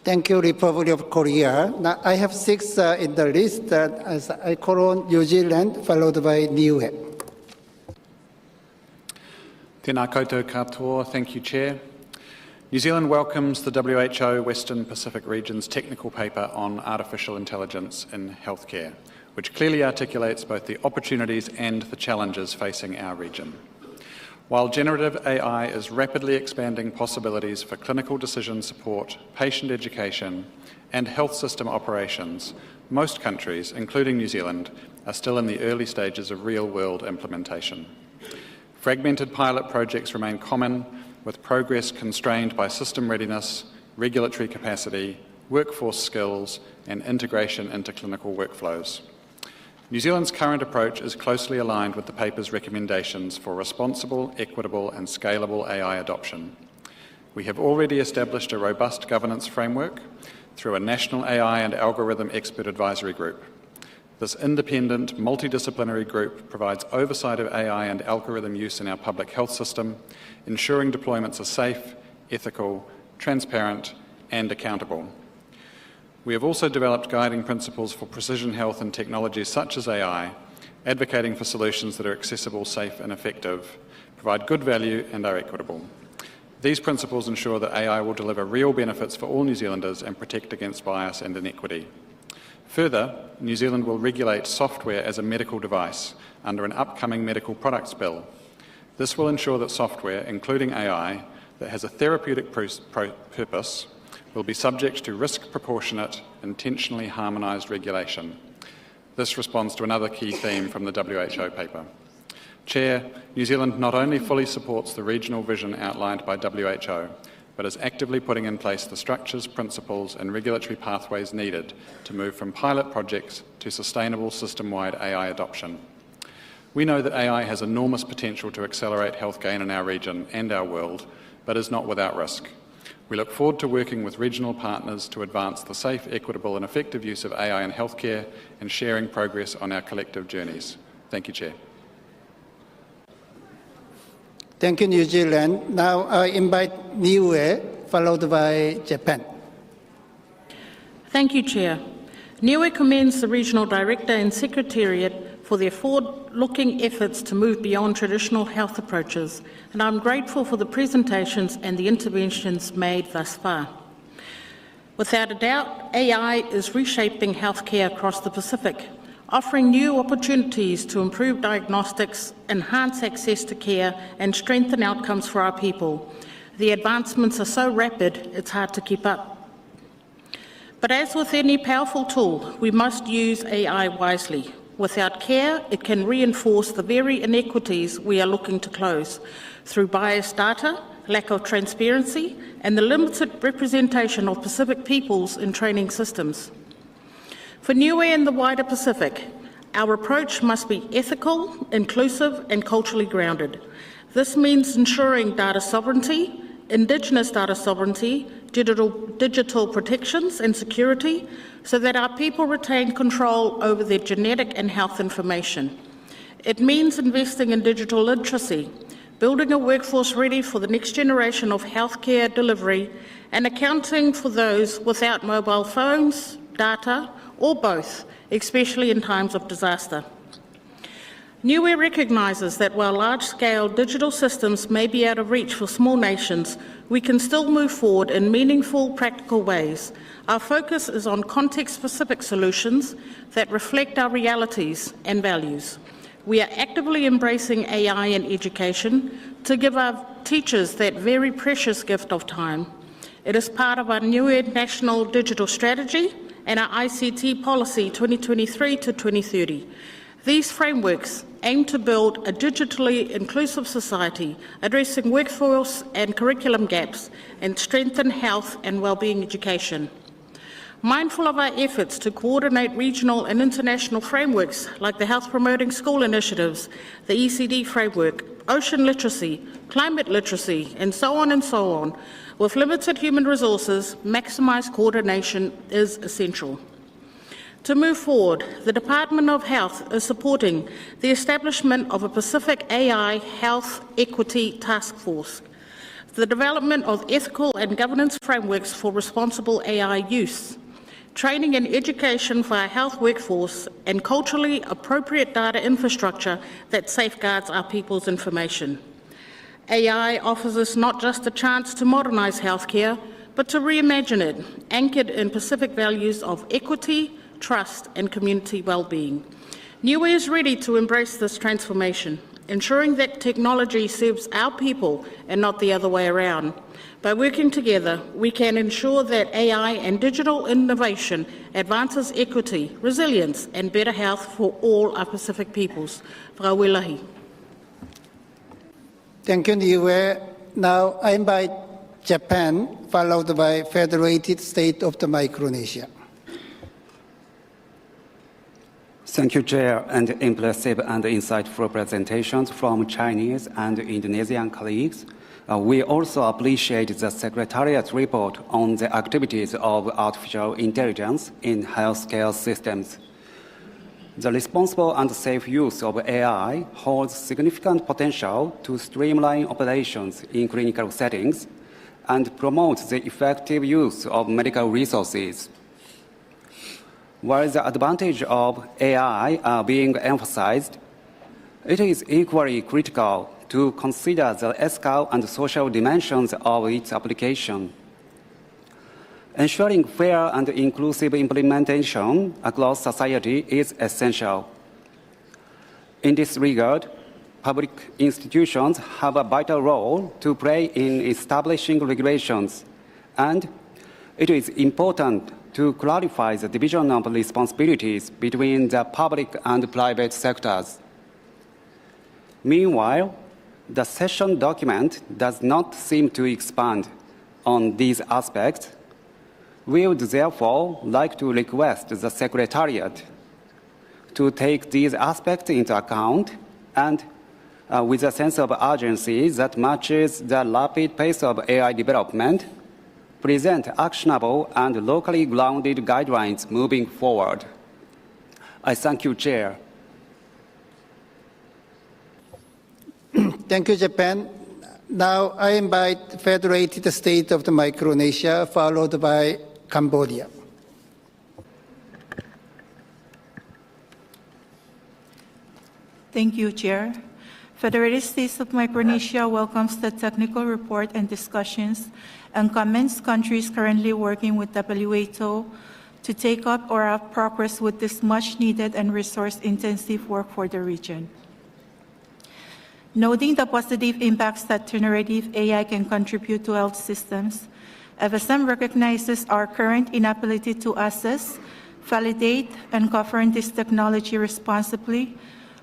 Thank you, Republic of Korea. Now, I have 6 in the list. As I call on New Zealand, followed by Niue. Tēnā koutou katoa. Thank you, Chair. New Zealand welcomes the WHO Western Pacific Region's technical paper on artificial intelligence in healthcare, which clearly articulates both the opportunities and the challenges facing our region. While generative AI is rapidly expanding possibilities for clinical decision support, patient education, and health system operations, most countries, including New Zealand, are still in the early stages of real-world implementation. Fragmented pilot projects remain common, with progress constrained by system readiness, regulatory capacity, workforce skills, and integration into clinical workflows. New Zealand's current approach is closely aligned with the paper's recommendations for responsible, equitable, and scalable AI adoption. We have already established a robust governance framework through a national AI and algorithm expert advisory group. This independent, multidisciplinary group provides oversight of AI and algorithm use in our public health system, ensuring deployments are safe, ethical, transparent, and accountable. We have also developed guiding principles for precision health and technologies such as AI, advocating for solutions that are accessible, safe, and effective, provide good value, and are equitable. These principles ensure that AI will deliver real benefits for all New Zealanders and protect against bias and inequity. Further, New Zealand will regulate software as a medical device under an upcoming medical products bill. This will ensure that software, including AI, that has a therapeutic purpose will be subject to risk-proportionate, intentionally harmonised regulation. This responds to another key theme from the WHO paper. Chair, New Zealand not only fully supports the regional vision outlined by WHO, but is actively putting in place the structures, principles and regulatory pathways needed to move from pilot projects to sustainable system-wide AI adoption. We know that AI has enormous potential to accelerate health gain in our region and our world, but is not without risk. We look forward to working with regional partners to advance the safe, equitable and effective use of AI in healthcare and sharing progress on our collective journeys. Thank you, Chair. Thank you, New Zealand. Now I invite Niue, followed by Japan. Thank you, Chair. Niue commends the Regional Director and Secretariat for their forward-looking efforts to move beyond traditional health approaches, and I'm grateful for the presentations and the interventions made thus far. Without a doubt, AI is reshaping healthcare across the Pacific, offering new opportunities to improve diagnostics, enhance access to care, and strengthen outcomes for our people. The advancements are so rapid, it's hard to keep up. But as with any powerful tool, we must use AI wisely. Without care, it can reinforce the very inequities we are looking to close through biased data, lack of transparency, and the limited representation of Pacific peoples in training systems. For Niue and the wider Pacific, our approach must be ethical, inclusive, and culturally grounded. This means ensuring data sovereignty, Indigenous data sovereignty, digital protections and security, so that our people retain control over their genetic and health information. It means investing in digital literacy, building a workforce ready for the next generation of healthcare delivery, and accounting for those without mobile phones, data, or both, especially in times of disaster. Niue recognises that while large-scale digital systems may be out of reach for small nations, we can still move forward in meaningful, practical ways. Our focus is on context-specific solutions that reflect our realities and values. We are actively embracing AI in education to give our teachers that very precious gift of time. It is part of our Niue National Digital Strategy and our ICT Policy 2023 to 2030. These frameworks aim to build a digitally inclusive society, addressing workforce and curriculum gaps, and strengthen health and wellbeing education. Mindful of our efforts to coordinate regional and international frameworks like the Health Promoting School Initiatives, the ECD framework, ocean literacy, climate literacy, and so on, with limited human resources, maximised coordination is essential. To move forward, the Department of Health is supporting the establishment of a Pacific AI Health Equity Task Force, the development of ethical and governance frameworks for responsible AI use, training and education for our health workforce, and culturally appropriate data infrastructure that safeguards our people's information. AI offers us not just a chance to modernise healthcare, but to reimagine it, anchored in Pacific values of equity, trust and community well-being. Niue is ready to embrace this transformation, ensuring that technology serves our people and not the other way around. By working together, we can ensure that AI and digital innovation advances equity, resilience and better health for all our Pacific peoples. Whakawelahi. Thank you, Niue. Now I invite Japan, followed by Federated State of the Micronesia. Thank you, Chair, and impressive and insightful presentations from Chinese and Indonesian colleagues. We also appreciate the Secretariat's report on the activities of artificial intelligence in healthcare systems. The responsible and safe use of AI holds significant potential to streamline operations in clinical settings and promote the effective use of medical resources. While the advantages of AI are being emphasized, it is equally critical to consider the ethical and social dimensions of its application. Ensuring fair and inclusive implementation across society is essential. In this regard, public institutions have a vital role to play in establishing regulations, and it is important to clarify the division of responsibilities between the public and private sectors. Meanwhile, the session document does not seem to expand on these aspects. We would therefore like to request the Secretariat to take these aspects into account and with a sense of urgency that matches the rapid pace of AI development, present actionable and locally grounded guidelines moving forward. I thank you, Chair. Thank you, Japan. Now I invite Federated State of the Micronesia, followed by Cambodia. Thank you, Chair. Federated States of Micronesia welcomes the technical report and discussions and commends countries currently working with W.H.O to take up or have progress with this much-needed and resource-intensive work for the region. Noting the positive impacts that generative AI can contribute to health systems, FSM recognizes our current inability to assess, validate, and govern this technology responsibly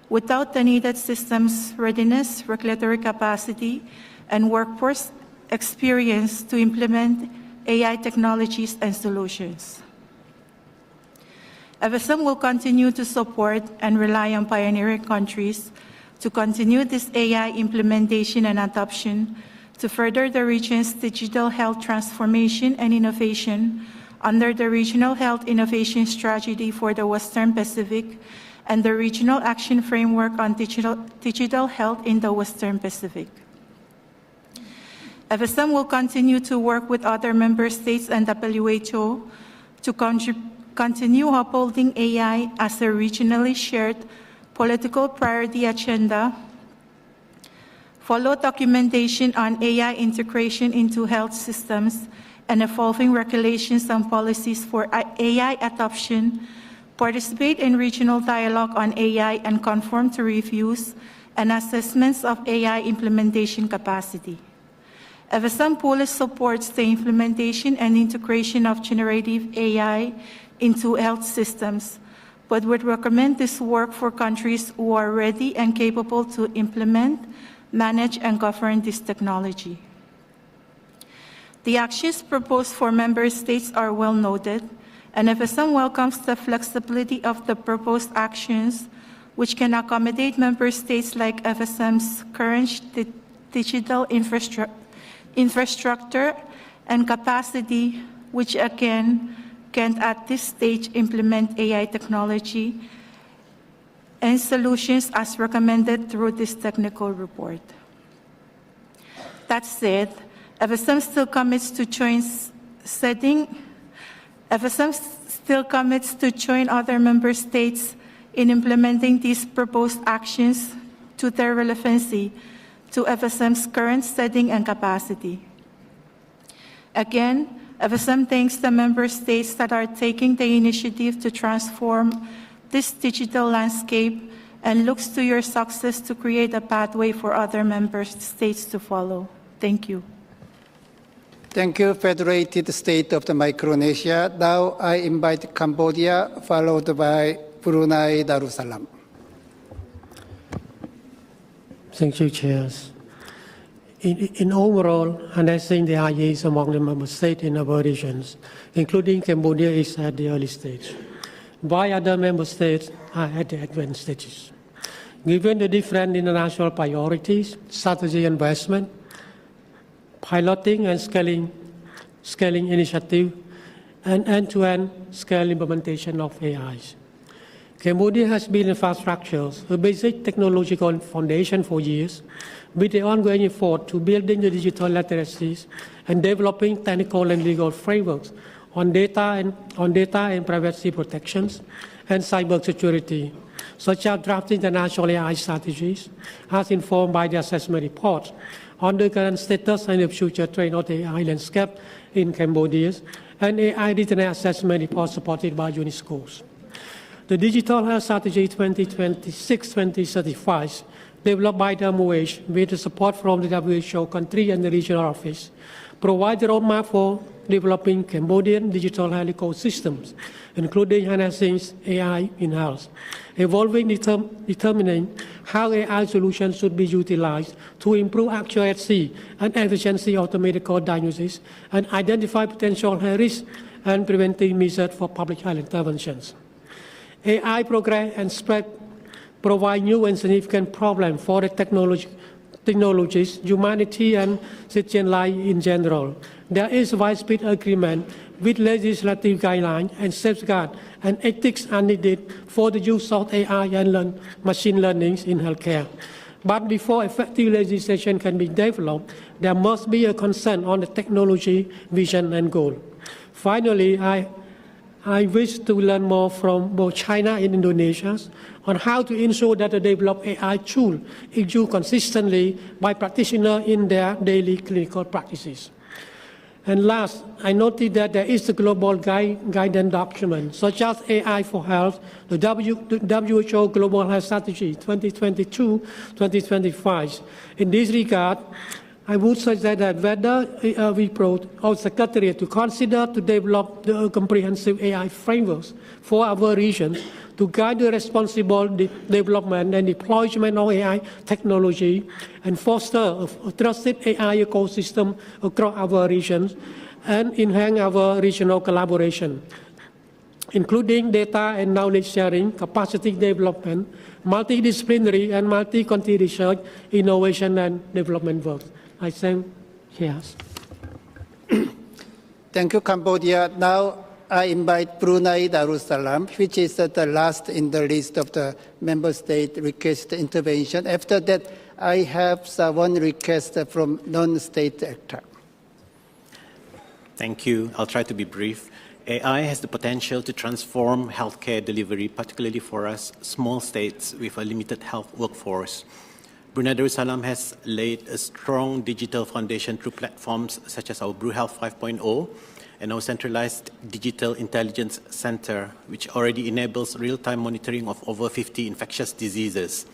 without the needed systems readiness, regulatory capacity, and workforce experience to implement AI technologies and solutions. FSM will continue to support and rely on pioneering countries to continue this AI implementation and adoption to further the region's digital health transformation and innovation under the Regional Health Innovation Strategy for the Western Pacific and the Regional Action Framework on Digital Health in the Western Pacific. FSM will continue to work with other member states and WHO to continue upholding AI as a regionally shared political priority agenda, follow documentation on AI integration into health systems and evolving regulations and policies for AI adoption, participate in regional dialogue on AI and conform to reviews and assessments of AI implementation capacity. FSM fully supports the implementation and integration of generative AI into health systems, but would recommend this work for countries who are ready and capable to implement, manage, and govern this technology. The actions proposed for member states are well noted, and FSM welcomes the flexibility of the proposed actions, which can accommodate member states like FSM's current digital infrastructure and capacity, which again can't at this stage implement AI technology and solutions as recommended through this technical report. That said, FSM still commits to join other member states in implementing these proposed actions to their relevancy to FSM's current setting and capacity. Again, FSM thanks the member states that are taking the initiative to transform this digital landscape and looks to your success to create a pathway for other member states to follow. Thank you. Thank you, Federated State of the Micronesia. Now I invite Cambodia, followed by Brunei Darussalam. Thank you, Chairs. In overall, and I think the IEs among the member states in our regions, including Cambodia, is at the early stage, while other member states are at the advanced stages. Given the different international priorities, strategy investment, piloting and scaling initiative, and end-to-end scale implementation of AIs. Cambodia has been infrastructures, a basic technological foundation for years, with the ongoing effort to building the digital literacies and developing technical and legal frameworks on data and privacy protections and cybersecurity, such as drafting the national AI strategies, as informed by the assessment report on the current status and the future trend of the AI landscape in Cambodia, and AI readiness assessment report supported by UNESCO. The Digital Health Strategy 2026-2035 developed by W.H.O with the support from the WHO country and the regional office, provide the roadmap for developing Cambodian digital health ecosystems, including harnessing AI in health, evolving determining how AI solutions should be utilized to improve accuracy and efficiency of the medical diagnosis and identify potential health risks and preventive measures for public health interventions. AI progress and spread provide new and significant problems for the technologies, humanity, and citizen life in general. There is widespread agreement with legislative guidelines and safeguards and ethics are needed for the use of AI and machine learning in healthcare. But before effective legislation can be developed, there must be a consent on the technology, vision, and goal. Finally, I wish to learn more from both China and Indonesia on how to ensure that the developed AI tool is used consistently by practitioners in their daily clinical practices. And last, I noted that there is a global guidance document, such as AI for Health, the WHO Global Health Strategy 2022-2025. In this regard, I would suggest that whether we approach our Secretariat to consider to develop the comprehensive AI frameworks for our regions to guide the responsible development and deployment of AI technology and foster a trusted AI ecosystem across our regions and enhance our regional collaboration, including data and knowledge sharing, capacity development, multidisciplinary and multi-country research, innovation and development work. I thank you. Thank you, Cambodia. Now I invite Brunei Darussalam, which is the last in the list of the member state request intervention. After that, I have one request from non-state actor. Thank you. I'll try to be brief. AI has the potential to transform healthcare delivery, particularly for us small states with a limited health workforce. Brunei Darussalam has laid a strong digital foundation through platforms such as our BruHealth 5.0 and our centralized digital intelligence center, which already enables real-time monitoring of over 50 infectious diseases.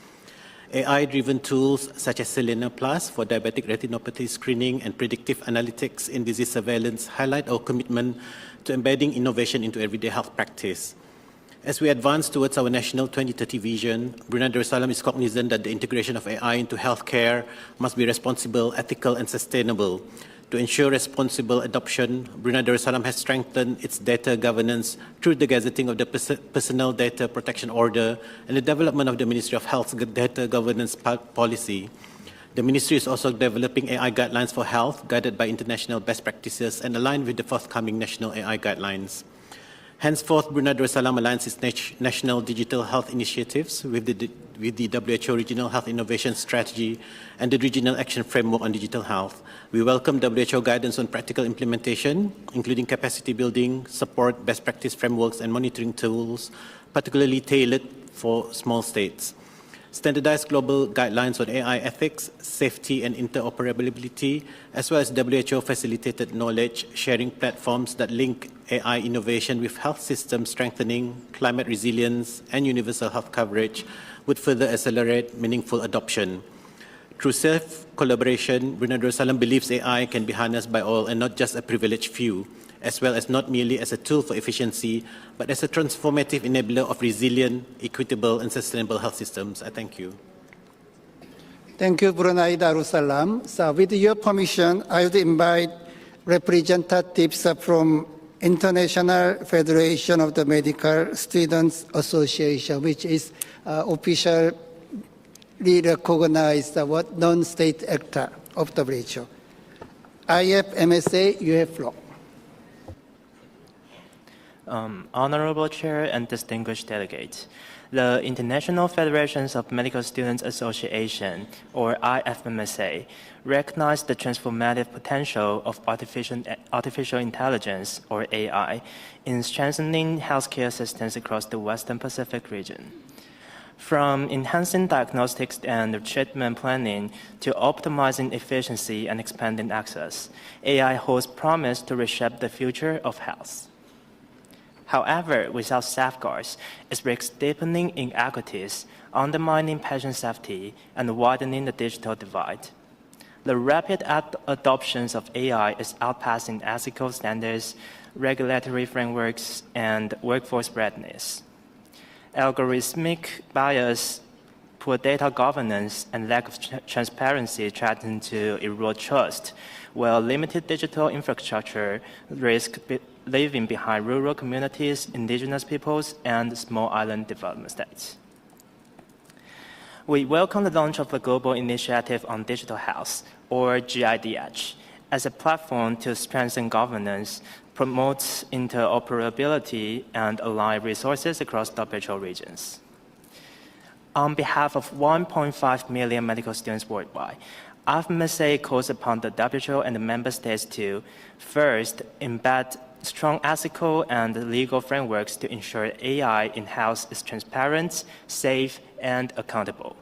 AI-driven tools such as Selena Plus for diabetic retinopathy screening and predictive analytics in disease surveillance highlight our commitment to embedding innovation into everyday health practice. As we advance towards our national 2030 vision, Brunei Darussalam is cognizant that the integration of AI into healthcare must be responsible, ethical, and sustainable. To ensure responsible adoption, Brunei Darussalam has strengthened its data governance through the gazetting of the Personal Data Protection Order and the development of the Ministry of Health's data governance policy. The Ministry is also developing AI guidelines for health, guided by international best practices and aligned with the forthcoming national AI guidelines. Henceforth, Brunei Darussalam aligns its national digital health initiatives with the WHO Regional Health Innovation Strategy and the Regional Action Framework on Digital Health. We welcome WHO guidance on practical implementation, including capacity building, support, best practice frameworks, and monitoring tools, particularly tailored for small states. Standardized global guidelines on AI ethics, safety, and interoperability, as well as WHO-facilitated knowledge sharing platforms that link AI innovation with health system strengthening, climate resilience, and universal health coverage would further accelerate meaningful adoption. Through self-collaboration, Brunei Darussalam believes AI can be harnessed by all and not just a privileged few, as well as not merely as a tool for efficiency, but as a transformative enabler of resilient, equitable, and sustainable health systems. I thank you. Thank you, Brunei Darussalam. So with your permission, I would invite representatives from International Federation of the Medical Students Association, which is officially recognized non-state actor of WHO. IFMSA, you have floor. Honorable Chair and distinguished delegates, the International Federations of Medical Students Association, or IFMSA, recognize the transformative potential of artificial intelligence, or AI, in strengthening healthcare systems across the Western Pacific region. From enhancing diagnostics and treatment planning to optimizing efficiency and expanding access, AI holds promise to reshape the future of health. However, without safeguards, it risks deepening inequities, undermining patient safety and widening the digital divide. The rapid adoption of AI is outpacing ethical standards, regulatory frameworks, and workforce readiness. Algorithmic bias, poor data governance, and lack of transparency threaten to erode trust, while limited digital infrastructure risk leaving behind rural communities, indigenous peoples, and small island development states. We welcome the launch of the Global Initiative on Digital Health, or GIDH, as a platform to strengthen governance, promote interoperability, and align resources across WHO regions. On behalf of 1.5 million medical students worldwide, IFMSA calls upon the WHO and the member states to, first, embed strong ethical and legal frameworks to ensure AI in health is transparent, safe, and accountable.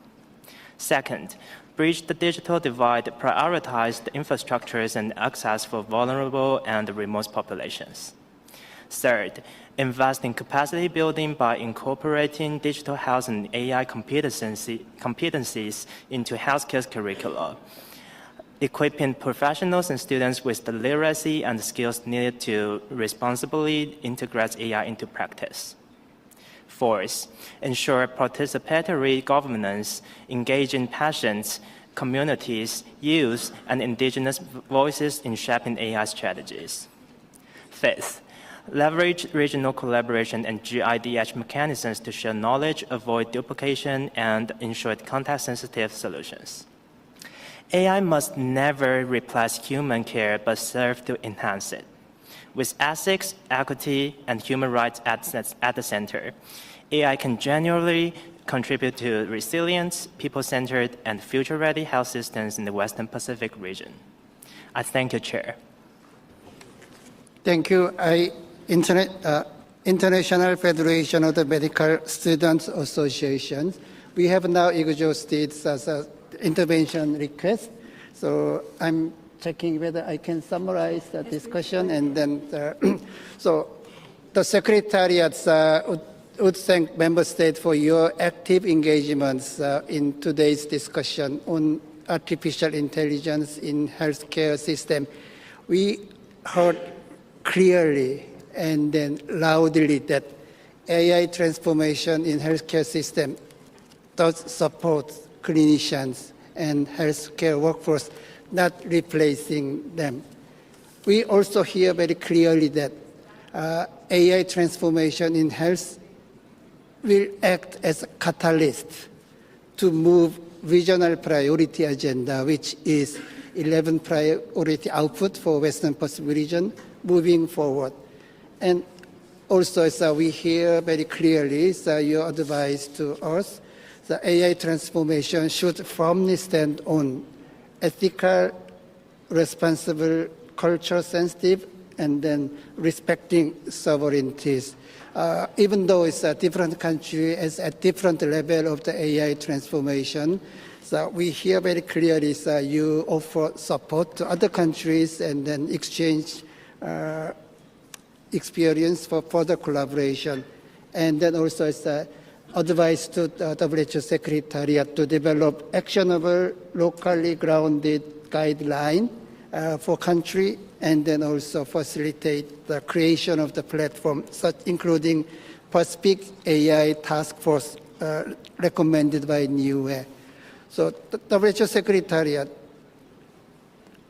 Second, bridge the digital divide, prioritize the infrastructures and access for vulnerable and remote populations. Third, invest in capacity building by incorporating digital health and AI competencies into healthcare curricula, equipping professionals and students with the literacy and skills needed to responsibly integrate AI into practice. Fourth, ensure participatory governance, engaging patients, communities, youth, and indigenous voices in shaping AI strategies. Fifth, leverage regional collaboration and GIDH mechanisms to share knowledge, avoid duplication, and ensure context-sensitive solutions. AI must never replace human care, but serve to enhance it. With ethics, equity, and human rights at the center, AI can genuinely contribute to resilient, people-centered, and future-ready health systems in the Western Pacific region. I thank you, Chair. Thank you. International Federation of the Medical Students Associations. We have now exhausted as an intervention request. So I'm checking whether I can summarize the discussion, and then so the Secretariat would thank Member States for your active engagements in today's discussion on artificial intelligence in healthcare system. We heard clearly and then loudly that AI transformation in healthcare system does support clinicians and healthcare workforce, not replacing them. We also hear very clearly that AI transformation in health will act as a catalyst to move regional priority agenda, which is 11 priority output for Western Pacific region moving forward. And also, so we hear very clearly your advice to us, the AI transformation should firmly stand on ethical, responsible, culture-sensitive, and then respecting sovereignties. Even though it's a different country, it's at different level of the AI transformation, so we hear very clearly you offer support to other countries and then exchange experience for further collaboration. And then also it's advice to the WHO Secretariat to develop actionable, locally grounded guideline for country, and then also facilitate the creation of the platform, such including Pacific AI Task Force recommended by NUE. So the WHO Secretariat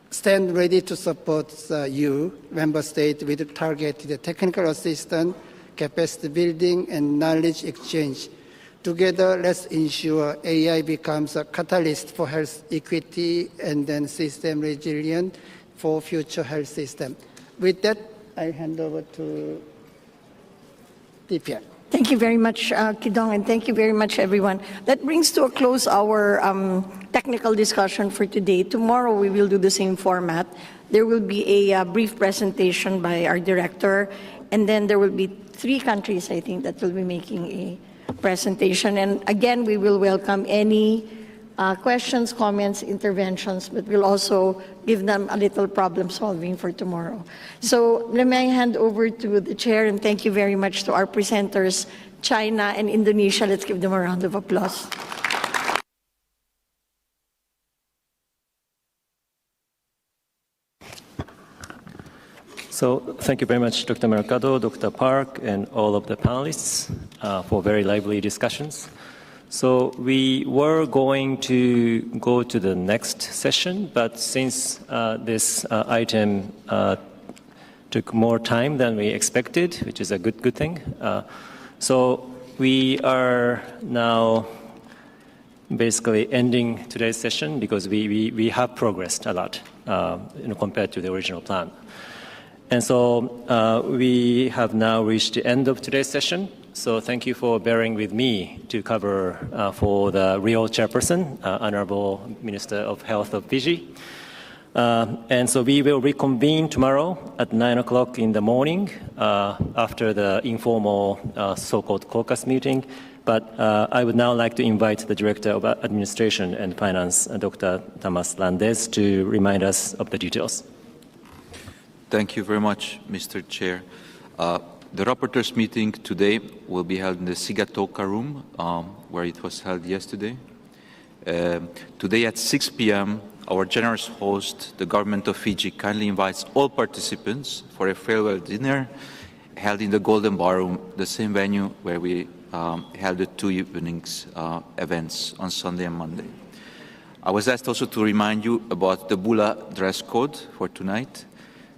stand ready to support you, Member State, with targeted technical assistance, capacity building, and knowledge exchange. Together, let's ensure AI becomes a catalyst for health equity and then system resilience for future health system. With that, I hand over to DPI. Thank you very much, Kidong, and thank you very much, everyone. That brings to a close our technical discussion for today. Tomorrow, we will do the same format. There will be a brief presentation by our director, and then there will be 3 countries, I think, that will be making a presentation. And again, we will welcome any questions, comments, interventions, but we'll also give them a little problem solving for tomorrow. So let me hand over to the chair, and thank you very much to our presenters China and Indonesia. Let's give them a round of applause. So thank you very much, Dr. Mercado, Dr. Park, and all of the panelists for very lively discussions. So we were going to go to the next session, but since this item took more time than we expected, which is a good thing, so we are now basically ending today's session because we have progressed a lot compared to the original plan. And so we have now reached the end of today's session. So thank you for bearing with me to cover for the real chairperson, Honorable Minister of Health of Fiji. And so we will reconvene tomorrow at 9 o'clock in the morning after the informal so-called caucus meeting. But I would now like to invite the Director of Administration and Finance, Dr. Tamas Landes, to remind us of the details. Thank you very much, Mr. Chair. The rapporteurs' meeting today will be held in the Sigatoka room, where it was held yesterday. Today at 6 p.m., our generous host, the government of Fiji, kindly invites all participants for a farewell dinner held in the Golden Ballroom, the same venue where we held the 2 evenings events on Sunday and Monday. I was asked also to remind you about the Bula dress code for tonight.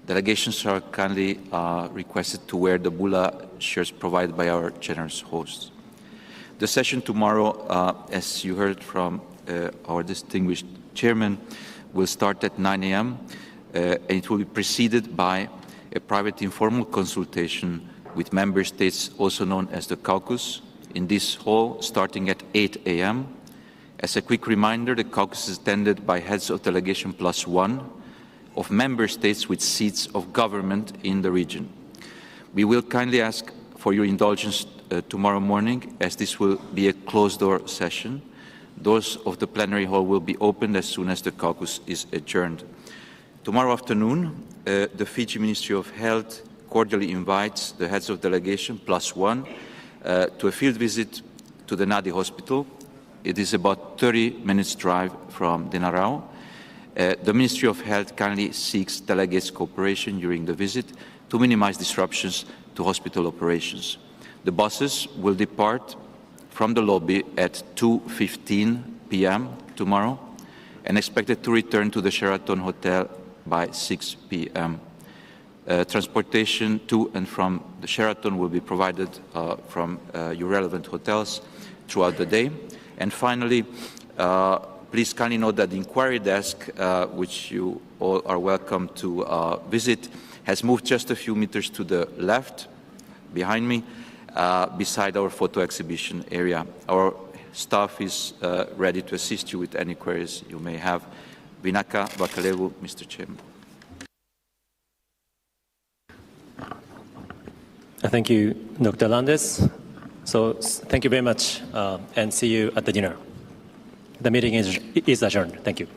Delegations are kindly requested to wear the Bula shirts provided by our generous hosts. The session tomorrow, as you heard from our distinguished chairman, will start at 9 a.m. And it will be preceded by a private informal consultation with member states, also known as the caucus, in this hall starting at 8 a.m. As a quick reminder, the caucus is attended by heads of delegation +1 of member states with seats of government in the region. We will kindly ask for your indulgence tomorrow morning, as this will be a closed-door session. Doors of the plenary hall will be opened as soon as the caucus is adjourned. Tomorrow afternoon, the Fiji Ministry of Health cordially invites the heads of delegation +1 to a field visit to the Nadi hospital. It is about 30 minutes drive from Denarau. The Ministry of Health kindly seeks delegates' cooperation during the visit to minimize disruptions to hospital operations. The buses will depart from the lobby at 2:15 p.m. tomorrow and expected to return to the Sheraton Hotel by 6 p.m. Transportation to and from the Sheraton will be provided from your relevant hotels throughout the day. And finally, please kindly note that the inquiry desk, which you all are welcome to visit, has moved just a few meters to the left, behind me, beside our photo exhibition area. Our staff is ready to assist you with any queries you may have. Vinaka Vakalevu, Mr. Chairman. Thank you, Dr. Landes. So thank you very much, and see you at the dinner. The meeting is adjourned. Thank you.